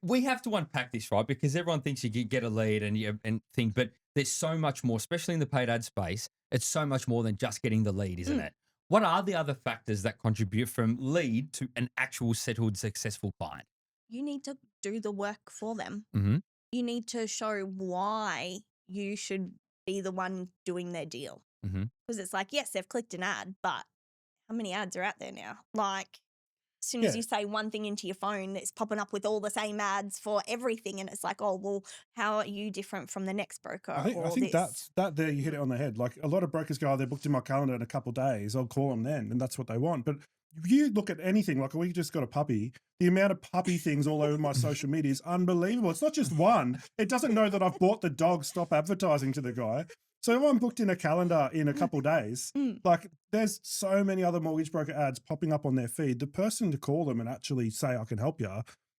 Speaker 1: We have to unpack this, right? Because everyone thinks you get a lead and think, but there's so much more, especially in the paid ad space. It's so much more than just getting the lead, isn't it? What are the other factors that contribute from lead to an actual settled, successful client?
Speaker 3: You need to do the work for them.
Speaker 1: Mm-hmm.
Speaker 3: You need to show why you should be the one doing their deal. Because it's like, yes, they've clicked an ad, but how many ads are out there now? Like, as soon as you say one thing into your phone, it's popping up with all the same ads for everything. And it's like, oh, well, how are you different from the next broker?
Speaker 2: I think that's there. You hit it on the head. Like, a lot of brokers go, oh, they're booked in my calendar in a couple of days. I'll call them then. And that's what they want. But if you look at anything, like, we just got a puppy, the amount of puppy things all over my social media is unbelievable. It's not just one. It doesn't know that I've bought the dog. Stop advertising to the guy. So if I'm booked in a calendar in a couple of days, like, there's so many other mortgage broker ads popping up on their feed. The person to call them and actually say, I can help you,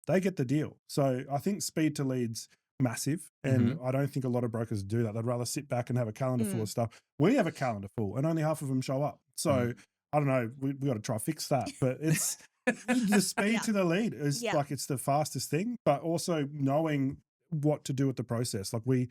Speaker 2: they get the deal. So I think speed to leads massive. And I don't think a lot of brokers do that. They'd rather sit back and have a calendar full of stuff. We have a calendar full and only half of them show up. So I don't know, we got to try fix that. But it's the speed to the lead is like, it's the fastest thing, but also knowing what to do with the process. Like, we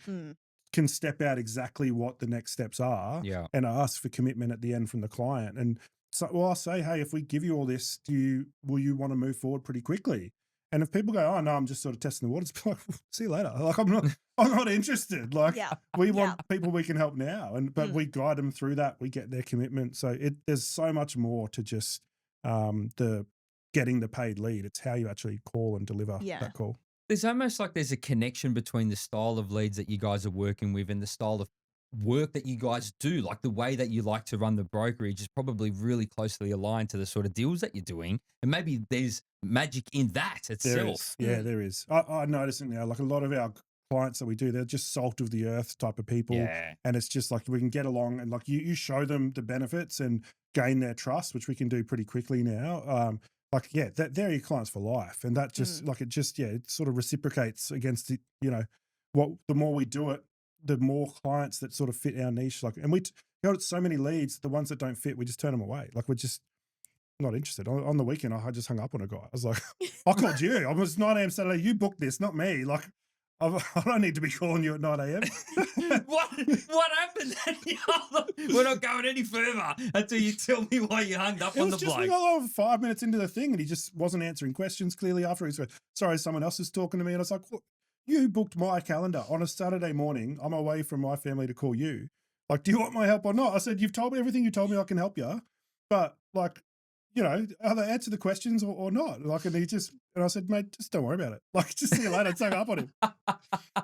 Speaker 2: can step out exactly what the next steps are and ask for commitment at the end from the client. And so, well, I'll say, hey, if we give you all this, will you want to move forward pretty quickly? And if people go, oh no, I'm just sort of testing the waters, like, see you later. Like, I'm not interested. Like, we want people we can help now. But we guide them through that. We get their commitment. So there's so much more to just the getting the paid lead. It's how you actually call and deliver that call.
Speaker 1: There's almost like there's a connection between the style of leads that you guys are working with and the style of work that you guys do. Like, the way that you like to run the brokerage is probably really closely aligned to the sort of deals that you're doing. And maybe there's magic in that itself.
Speaker 2: There is. I notice it now. Like, a lot of our clients that we do, they're just salt of the earth type of people. And it's just like, we can get along and like you show them the benefits and gain their trust, which we can do pretty quickly now. They're your clients for life. And that just it sort of reciprocates against the, you know, the more we do it, the more clients that sort of fit our niche. Like, and we got so many leads, the ones that don't fit, we just turn them away. Like, we're just not interested. On the weekend, I just hung up on a guy. I was like, I called you. I was 9 a.m. Saturday. You booked this, not me. Like, I don't need to be calling you at 9 a.m.
Speaker 1: What happened? We're not going any further until you tell me why you hung up on the bloke.
Speaker 2: We got over 5 minutes into the thing and he just wasn't answering questions clearly after. He's like, sorry, someone else is talking to me. And I was like, look, you booked my calendar on a Saturday morning. I'm away from my family to call you. Like, do you want my help or not? I said, you've told me everything you told me, I can help you. But like, you know, either answer the questions or not. Like, and I said, mate, just don't worry about it. Like, just see you later. And hung up on him.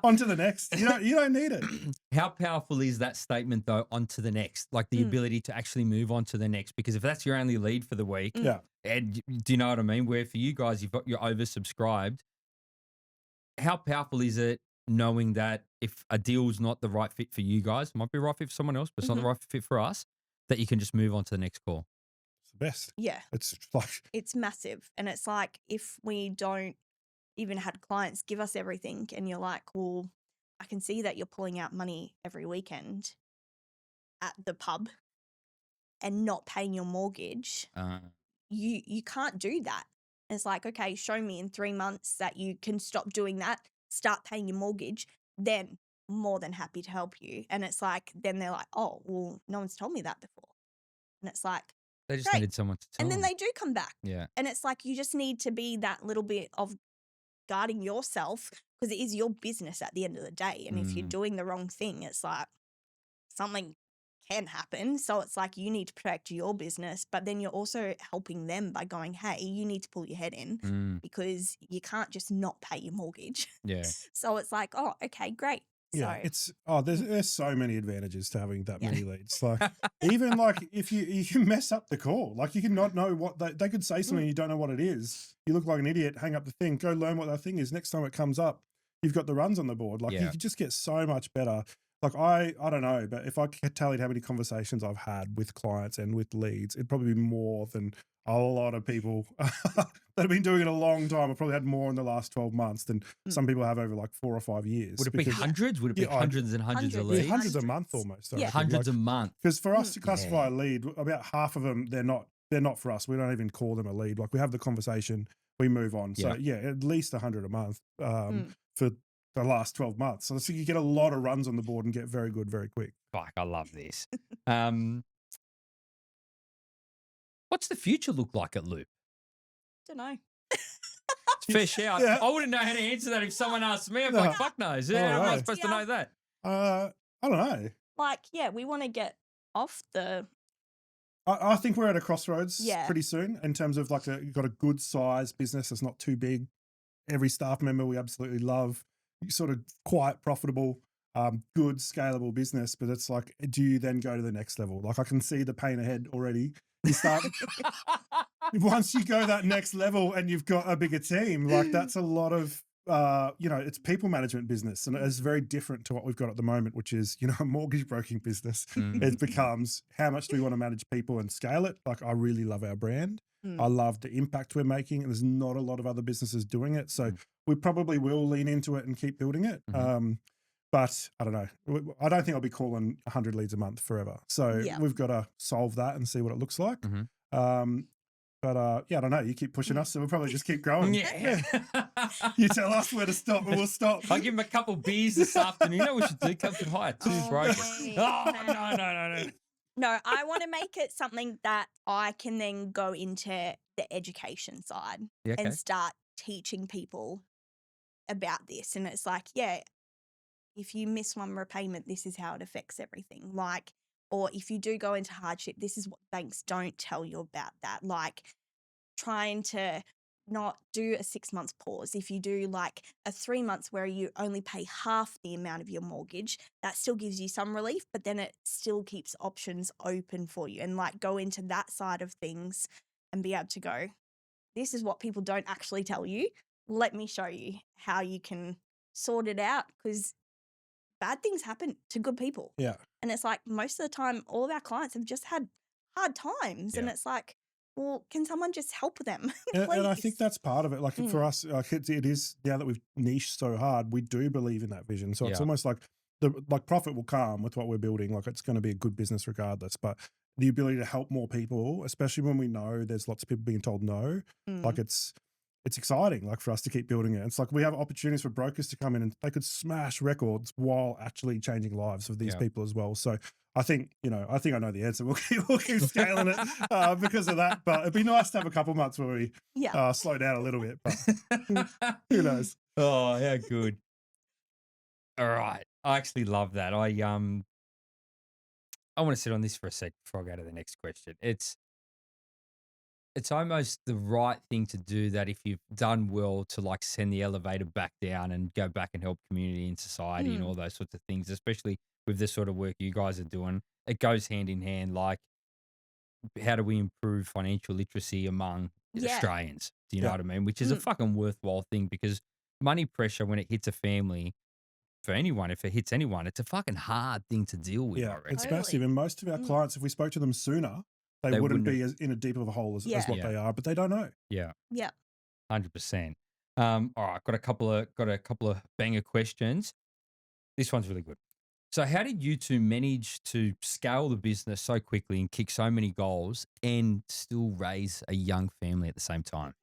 Speaker 2: On to the next. You don't need it.
Speaker 1: How powerful is that statement though? On to the next, like the ability to actually move on to the next. Because if that's your only lead for the week,
Speaker 2: Yeah.
Speaker 1: and do you know what I mean? Where for you guys, you're oversubscribed. How powerful is it knowing that if a deal's not the right fit for you guys, it might be the right fit for someone else, but it's not the right fit for us, that you can just move on to the next call?
Speaker 2: It's the best.
Speaker 3: Yeah.
Speaker 2: It's like,
Speaker 3: It's massive. And it's like, if we don't even had clients give us everything and you're like, well, I can see that you're pulling out money every weekend at the pub and not paying your mortgage, you can't do that. It's like, okay, show me in 3 months that you can stop doing that, start paying your mortgage, then more than happy to help you. And it's like, then they're like, oh, well, no one's told me that before. And it's like,
Speaker 1: They just
Speaker 3: great.
Speaker 1: needed someone to tell
Speaker 3: And then
Speaker 1: them.
Speaker 3: they do come back.
Speaker 1: Yeah.
Speaker 3: And it's like, you just need to be that little bit of guarding yourself, because it is your business at the end of the day. And if you're doing the wrong thing, it's like something can happen. So it's like, you need to protect your business, but then you're also helping them by going, hey, you need to pull your head in because you can't just not pay your mortgage.
Speaker 1: Yeah.
Speaker 3: So it's like, oh, okay, great.
Speaker 2: yeah,
Speaker 3: So
Speaker 2: there's so many advantages to having that many leads. Like, even like if you mess up the call, like you can not know what they could say something, you don't know what it is. You look like an idiot, hang up the thing, go learn what that thing is. Next time it comes up, you've got the runs on the board. Like you could just get so much better. Like I don't know, but if I tallied how many conversations I've had with clients and with leads, it'd probably be more than a lot of people that have been doing it a long time. I've probably had more in the last 12 months than some people have over like 4 or 5 years.
Speaker 1: Would it be hundreds? Would it be hundreds and hundreds of
Speaker 3: Hundreds.
Speaker 1: leads?
Speaker 2: Hundreds a month almost. I
Speaker 3: Yeah.
Speaker 2: reckon.
Speaker 1: Hundreds a month.
Speaker 2: Because for us to classify a lead, about half of them, they're not for us. We don't even call them a lead. Like we have the conversation, we move on. So yeah, at least 100 a month for the last 12 months. So you get a lot of runs on the board and get very good very quick.
Speaker 1: Fuck, I love this. What's the future look like at Loop?
Speaker 3: don't know.
Speaker 1: Fair shout.
Speaker 2: Yeah.
Speaker 1: I wouldn't know how to answer that if someone asked me. I'm
Speaker 2: No.
Speaker 1: like, fuck knows. How am I
Speaker 2: know.
Speaker 1: supposed to know that?
Speaker 2: I don't know.
Speaker 3: Like, yeah, we want to get off the
Speaker 2: I think we're at a crossroads
Speaker 3: Yeah.
Speaker 2: pretty soon in terms of like you've got a good size business that's not too big. Every staff member we absolutely love. Sort of quite profitable, good scalable business. But it's like, do you then go to the next level? Like I can see the pain ahead already. You start once you go that next level and you've got a bigger team, like that's a lot of it's people management business, and it's very different to what we've got at the moment, which is a mortgage broking business. It becomes how much do we want to manage people and scale it. Like I really love our brand. I love the impact we're making, and there's not a lot of other businesses doing it, so we probably will lean into it and keep building it. But I don't know. I don't think I'll be calling 100 leads a month forever. So we've got to solve that and see what it looks like. But I don't know. You keep pushing us, so we'll probably just keep growing.
Speaker 1: Yeah.
Speaker 2: You tell us where to stop, and we'll stop.
Speaker 1: I'll give him a couple beers this afternoon. You know what we should do? Come to hire. Two's broken.
Speaker 3: mate.
Speaker 1: Oh, no.
Speaker 3: No, I want to make it something that I can then go into the education side
Speaker 1: Yeah, okay.
Speaker 3: and start teaching people about this. And it's like, yeah, if you miss one repayment, this is how it affects everything. Like, or if you do go into hardship, this is what banks don't tell you about that. Like trying to not do a 6 months pause. If you do like a 3 months where you only pay half the amount of your mortgage, that still gives you some relief, but then it still keeps options open for you, and like go into that side of things and be able to go, this is what people don't actually tell you. Let me show you how you can sort it out, because bad things happen to good people.
Speaker 2: Yeah.
Speaker 3: And it's like most of the time, all of our clients have just had hard times. And it's like, well, can someone just help them?
Speaker 2: And I think that's part of it. Like for us, like it is, now that we've niched so hard, we do believe in that vision. So it's almost like profit will come with what we're building. Like it's going to be a good business regardless. But the ability to help more people, especially when we know there's lots of people being told no, like it's exciting, like for us to keep building it. It's like we have opportunities for brokers to come in and they could smash records while actually changing lives of these people as well. So I think I know the answer. We'll keep scaling it because of that. But it'd be nice to have a couple months where we slow down a little bit. But who knows?
Speaker 1: Oh, yeah, good. All right. I actually love that. I want to sit on this for a sec before I go to the next question. It's it's almost the right thing to do that if you've done well to like send the elevator back down and go back and help community and society and
Speaker 3: Mm.
Speaker 1: all those sorts of things, especially with the sort of work you guys are doing. It goes hand in hand. Like, how do we improve financial literacy among
Speaker 3: Yeah.
Speaker 1: Australians? Do you know
Speaker 2: Yeah.
Speaker 1: what I mean? Which is a
Speaker 3: Mm.
Speaker 1: fucking worthwhile thing because money pressure, when it hits a family, for anyone, if it hits anyone, it's a fucking hard thing to deal with. I
Speaker 2: Yeah,
Speaker 1: reckon.
Speaker 2: it's
Speaker 3: Totally.
Speaker 2: massive. And most of our
Speaker 3: Mm.
Speaker 2: clients, if we spoke to them sooner, they
Speaker 1: They
Speaker 2: wouldn't
Speaker 1: wouldn't
Speaker 2: be as in a deep of a hole as
Speaker 3: Yeah.
Speaker 2: what
Speaker 1: Yeah.
Speaker 2: they are, but they don't know.
Speaker 1: Yeah,
Speaker 3: Yeah.
Speaker 1: 100%. All right, got a couple of banger questions. This one's really good. So, how did you two manage to scale the business so quickly and kick so many goals and still raise a young family at the same time?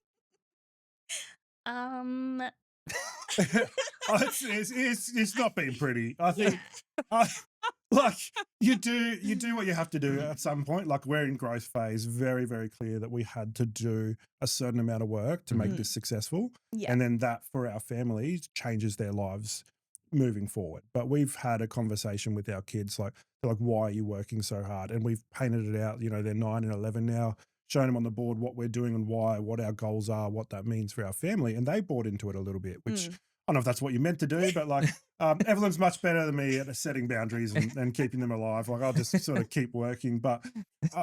Speaker 2: It's not been pretty. I think, uh, like you do what you have to do at some point. Like we're in growth phase, very very clear that we had to do a certain amount of work to make
Speaker 3: Mhm.
Speaker 2: this successful,
Speaker 3: Yeah.
Speaker 2: and then that for our families changes their lives moving forward. But we've had a conversation with our kids, like they're like, why are you working so hard? And we've painted it out. You know, they're 9 and 11 now. Shown them on the board what we're doing and why, what our goals are, what that means for our family, and they bought into it a little bit, which
Speaker 3: Mm.
Speaker 2: I don't know if that's what you meant to do, but like Evelyn's much better than me at setting boundaries and keeping them alive. Like I'll just sort of keep working, but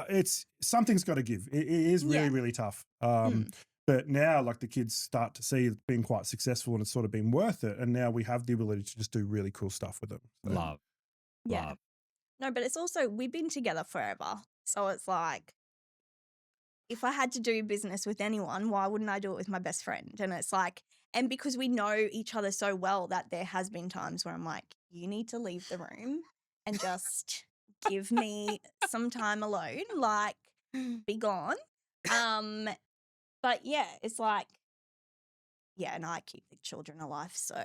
Speaker 2: it's something's got to give. It is really,
Speaker 3: Yeah.
Speaker 2: really tough.
Speaker 3: Mm.
Speaker 2: But now like the kids start to see it being quite successful and it's sort of been worth it. And now we have the ability to just do really cool stuff with them. So,
Speaker 1: Love,
Speaker 3: Yeah.
Speaker 1: love.
Speaker 3: No, but it's also, we've been together forever. So it's like, if I had to do business with anyone, why wouldn't I do it with my best friend? And it's like, and because we know each other so well that there has been times where I'm like, you need to leave the room and just give me some time alone, like be gone. But yeah, it's like, yeah, and I keep the children alive, so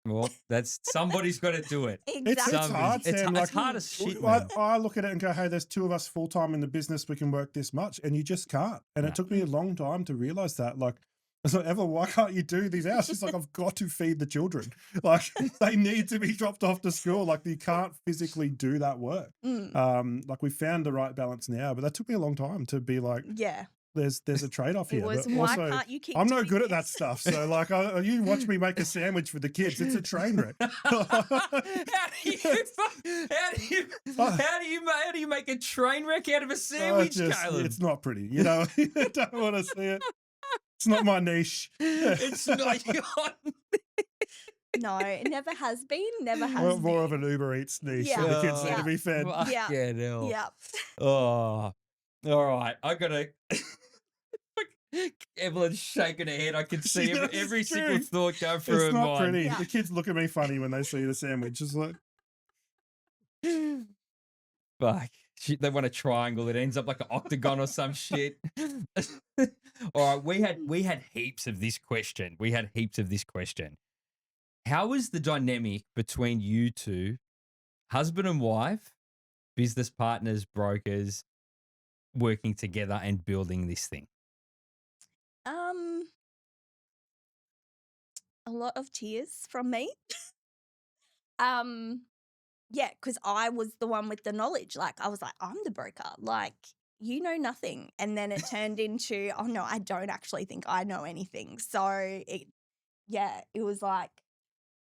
Speaker 1: Well, that's somebody's got to do it.
Speaker 2: It's
Speaker 3: exactly.
Speaker 2: hard,
Speaker 1: It's,
Speaker 2: Sam.
Speaker 1: it's
Speaker 2: Like,
Speaker 1: hard as shit,
Speaker 2: I,
Speaker 1: man.
Speaker 2: I look at it and go, hey, there's 2 of us full time in the business. We can work this much. And you just can't. And
Speaker 1: No.
Speaker 2: it took me a long time to realize that. Like, I was like, Evelyn, why can't you do these hours? She's like, I've got to feed the children. Like, they need to be dropped off to school. Like, you can't physically do that work. Like, we found the right balance now, but that took me a long time to be like,
Speaker 3: Yeah.
Speaker 2: there's a trade off
Speaker 3: It
Speaker 2: here.
Speaker 3: was,
Speaker 2: But
Speaker 3: why
Speaker 2: also,
Speaker 3: can't you keep
Speaker 2: I'm no
Speaker 3: doing
Speaker 2: good at that
Speaker 3: this?
Speaker 2: stuff. So, like, you watch me make a sandwich for the kids. It's a train wreck.
Speaker 1: How do you make a train wreck out of a sandwich, Caleb?
Speaker 2: It's not pretty. You know, I don't want to see it. It's not my niche.
Speaker 1: It's not your.
Speaker 3: No, it never has been. Never has
Speaker 2: More,
Speaker 3: been.
Speaker 2: more of an Uber Eats niche.
Speaker 3: Yeah.
Speaker 2: So the kids need
Speaker 3: Yeah.
Speaker 2: to be fed.
Speaker 3: Yeah.
Speaker 1: Fucking hell.
Speaker 3: Yeah.
Speaker 1: Oh, all right. I gotta. Evelyn's shaking her head. I can see
Speaker 2: Yeah,
Speaker 1: every
Speaker 2: it's
Speaker 1: single
Speaker 2: true.
Speaker 1: thought go through her
Speaker 2: It's not
Speaker 1: mind.
Speaker 2: pretty.
Speaker 3: Yeah.
Speaker 2: The kids look at me funny when they see the sandwich. It's like,
Speaker 1: Fuck. They want a triangle. It ends up like an octagon or some shit. All right, we had heaps of this question. How is the dynamic between you two, husband and wife, business partners, brokers, working together and building this thing?
Speaker 3: A lot of tears from me. Yeah, because I was the one with the knowledge. Like, I was like, I'm the broker. Like, you know nothing. And then it turned into, oh no, I don't actually think I know anything. So it was like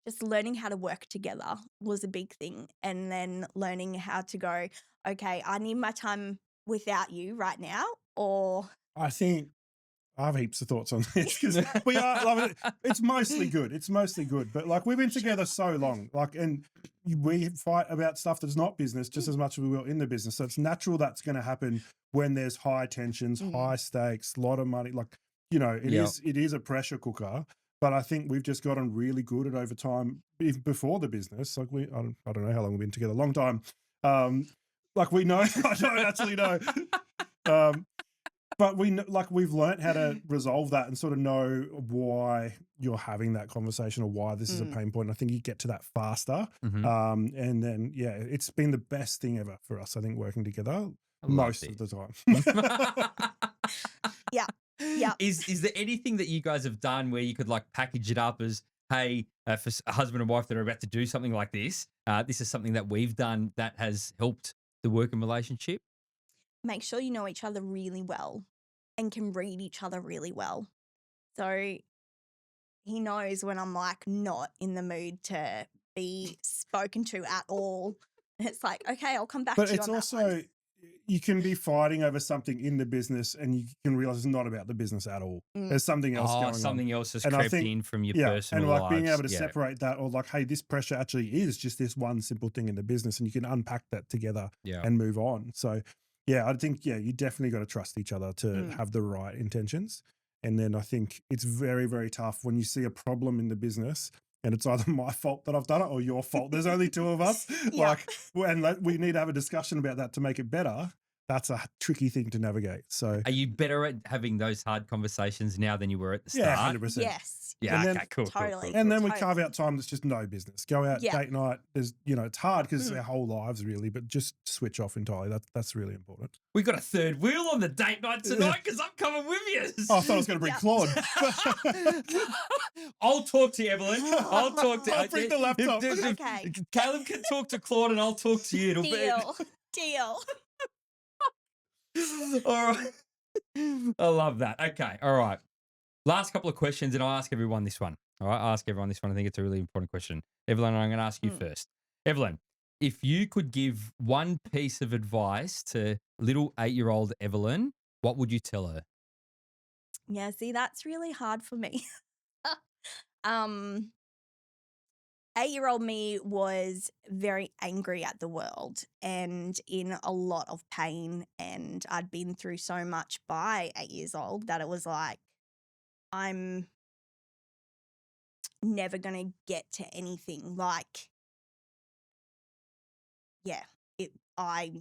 Speaker 3: just learning how to work together was a big thing. And then learning how to go, okay, I need my time without you right now, or
Speaker 2: I think I have heaps of thoughts on this because we are. Like, it's mostly good. It's mostly good, but like we've been together so long, like, and we fight about stuff that's not business just as much as we will in the business. So it's natural that's going to happen when there's high tensions, high stakes, a lot of money. Like, you know, it is a pressure cooker. But I think we've just gotten really good at over time, even before the business. Like I don't know how long we've been together, a long time. Like we know, I don't actually know. But we've learnt how to resolve that and sort of know why you're having that conversation or why this is a pain point. I think you get to that faster.
Speaker 1: Mhm.
Speaker 2: And then, yeah, it's been the best thing ever for us, I think, working together
Speaker 1: I
Speaker 2: most
Speaker 1: love
Speaker 2: of the time.
Speaker 3: yeah.
Speaker 1: Is there anything that you guys have done where you could like package it up as, hey, for a husband and wife that are about to do something like this, this is something that we've done that has helped the working relationship?
Speaker 3: Make sure you know each other really well. and can read each other really well. So he knows when I'm like not in the mood to be spoken to at all. And it's like, okay, I'll come back
Speaker 2: But
Speaker 3: to you
Speaker 2: it's
Speaker 3: on that one.
Speaker 2: also, you can be fighting over something in the business and you can realize it's not about the business at all. There's something else going on.
Speaker 1: Something else has
Speaker 2: And I
Speaker 1: crept
Speaker 2: think-
Speaker 1: in from your
Speaker 2: Yeah,
Speaker 1: personal
Speaker 2: and like
Speaker 1: lives.
Speaker 2: being able to
Speaker 1: Yeah.
Speaker 2: separate that, or like, hey, this pressure actually is just this one simple thing in the business, and you can unpack that together
Speaker 1: Yeah.
Speaker 2: and move on. So yeah, I think, yeah, you definitely got to trust each other to have the right intentions. And then I think it's very, very tough when you see a problem in the business and it's either my fault that I've done it or your fault. There's only two of us.
Speaker 3: Yeah.
Speaker 2: We need to have a discussion about that to make it better. That's a tricky thing to navigate. So
Speaker 1: Are you better at having those hard conversations now than you were at the start?
Speaker 2: yeah, 100%.
Speaker 3: Yes.
Speaker 1: Yeah,
Speaker 2: And
Speaker 1: okay,
Speaker 2: then-
Speaker 1: cool.
Speaker 3: Totally.
Speaker 2: And then we carve
Speaker 3: Totally.
Speaker 2: out time that's just no business. Go out
Speaker 3: Yeah.
Speaker 2: date night. There's, it's hard because it's our whole lives really, but just switch off entirely. That's really important.
Speaker 1: We got a third wheel on the date night tonight because I'm coming with you.
Speaker 2: Oh, I thought I was going to bring
Speaker 3: Yeah.
Speaker 2: Claude.
Speaker 1: I'll talk to you, Evelyn. I'll talk to
Speaker 2: I'll bring the laptop.
Speaker 3: Okay.
Speaker 1: Caleb can talk to Claude and I'll talk to you. It'll be-
Speaker 3: Deal.
Speaker 1: All right. I love that. Okay. All right. Last couple of questions, and I'll ask everyone this one. All right. I'll ask everyone this one. I think it's a really important question. Evelyn, I'm going to ask you first. Evelyn, if you could give one piece of advice to little 8-year-old Evelyn, what would you tell her?
Speaker 3: Yeah, see, that's really hard for me. 8-year-old me was very angry at the world and in a lot of pain. And I'd been through so much by 8 years old that it was like, I'm never going to get to anything. Like, yeah, I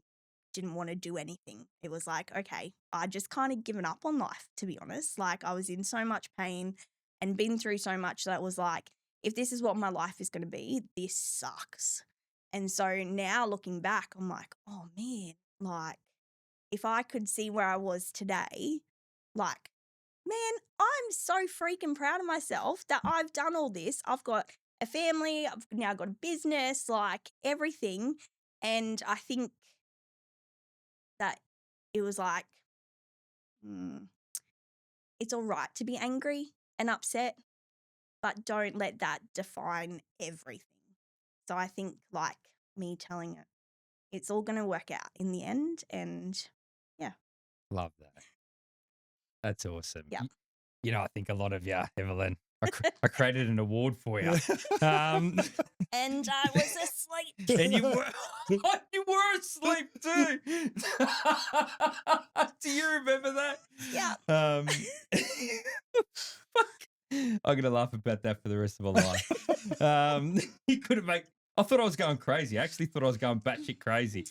Speaker 3: didn't want to do anything. It was like, okay, I just kind of given up on life, to be honest. Like, I was in so much pain and been through so much that was like, if this is what my life is going to be, this sucks. And so now looking back, I'm like, oh man, like if I could see where I was today, like, man, I'm so freaking proud of myself that I've done all this. I've got a family, I've now got a business, like everything. And I think that it was like, it's all right to be angry and upset, but don't let that define everything. So I think like me telling it, it's all going to work out in the end. And
Speaker 1: Love that. That's awesome.
Speaker 3: Yeah.
Speaker 1: You know, I think a lot of you, Evelyn, I created an award for you.
Speaker 3: and I was asleep.
Speaker 1: And you were asleep too. Do you remember that?
Speaker 3: Yeah.
Speaker 1: I'm gonna laugh about that for the rest of my life. You couldn't make. I thought I was going crazy. I actually thought I was going batshit crazy.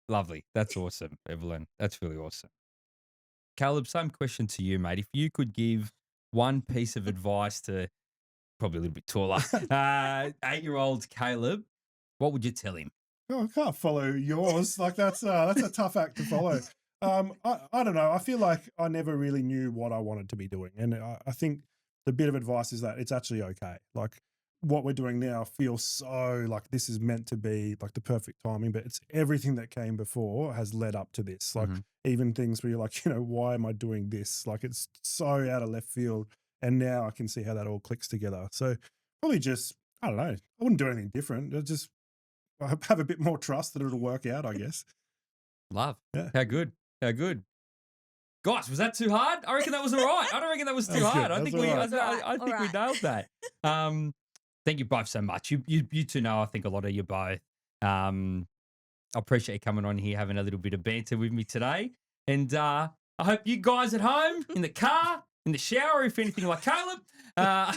Speaker 1: Lovely. That's awesome, Evelyn. That's really awesome. Caleb, same question to you, mate. If you could give one piece of advice to probably a little bit taller 8-year-old Caleb, what would you tell him?
Speaker 2: Oh, I can't follow yours. Like that's a tough act to follow. I don't know. I feel like I never really knew what I wanted to be doing. And I think the bit of advice is that it's actually okay. Like what we're doing now feels so like this is meant to be like the perfect timing, but it's everything that came before has led up to this. Like even things where you're like, why am I doing this? Like it's so out of left field. And now I can see how that all clicks together. So probably just, I don't know. I wouldn't do anything different. I'd just have a bit more trust that it'll work out, I guess.
Speaker 1: Love.
Speaker 2: Yeah.
Speaker 1: How good. How good. Guys, was that too hard? I reckon that was all right. I don't reckon that was too
Speaker 2: That was good.
Speaker 1: hard. I
Speaker 2: That
Speaker 1: think
Speaker 2: was
Speaker 1: we,
Speaker 2: all right.
Speaker 1: I think we nailed that. Thank you both so much. You two know, I think a lot of you both. I appreciate you coming on here, having a little bit of banter with me today. And I hope you guys at home, in the car, in the shower, if anything like Caleb. I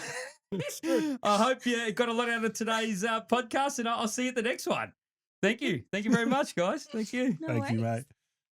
Speaker 1: hope you got a lot out of today's podcast, and I'll see you at the next one. Thank you. Thank you very much, guys. Thank you.
Speaker 3: No
Speaker 2: Thank you,
Speaker 3: worries.
Speaker 2: mate.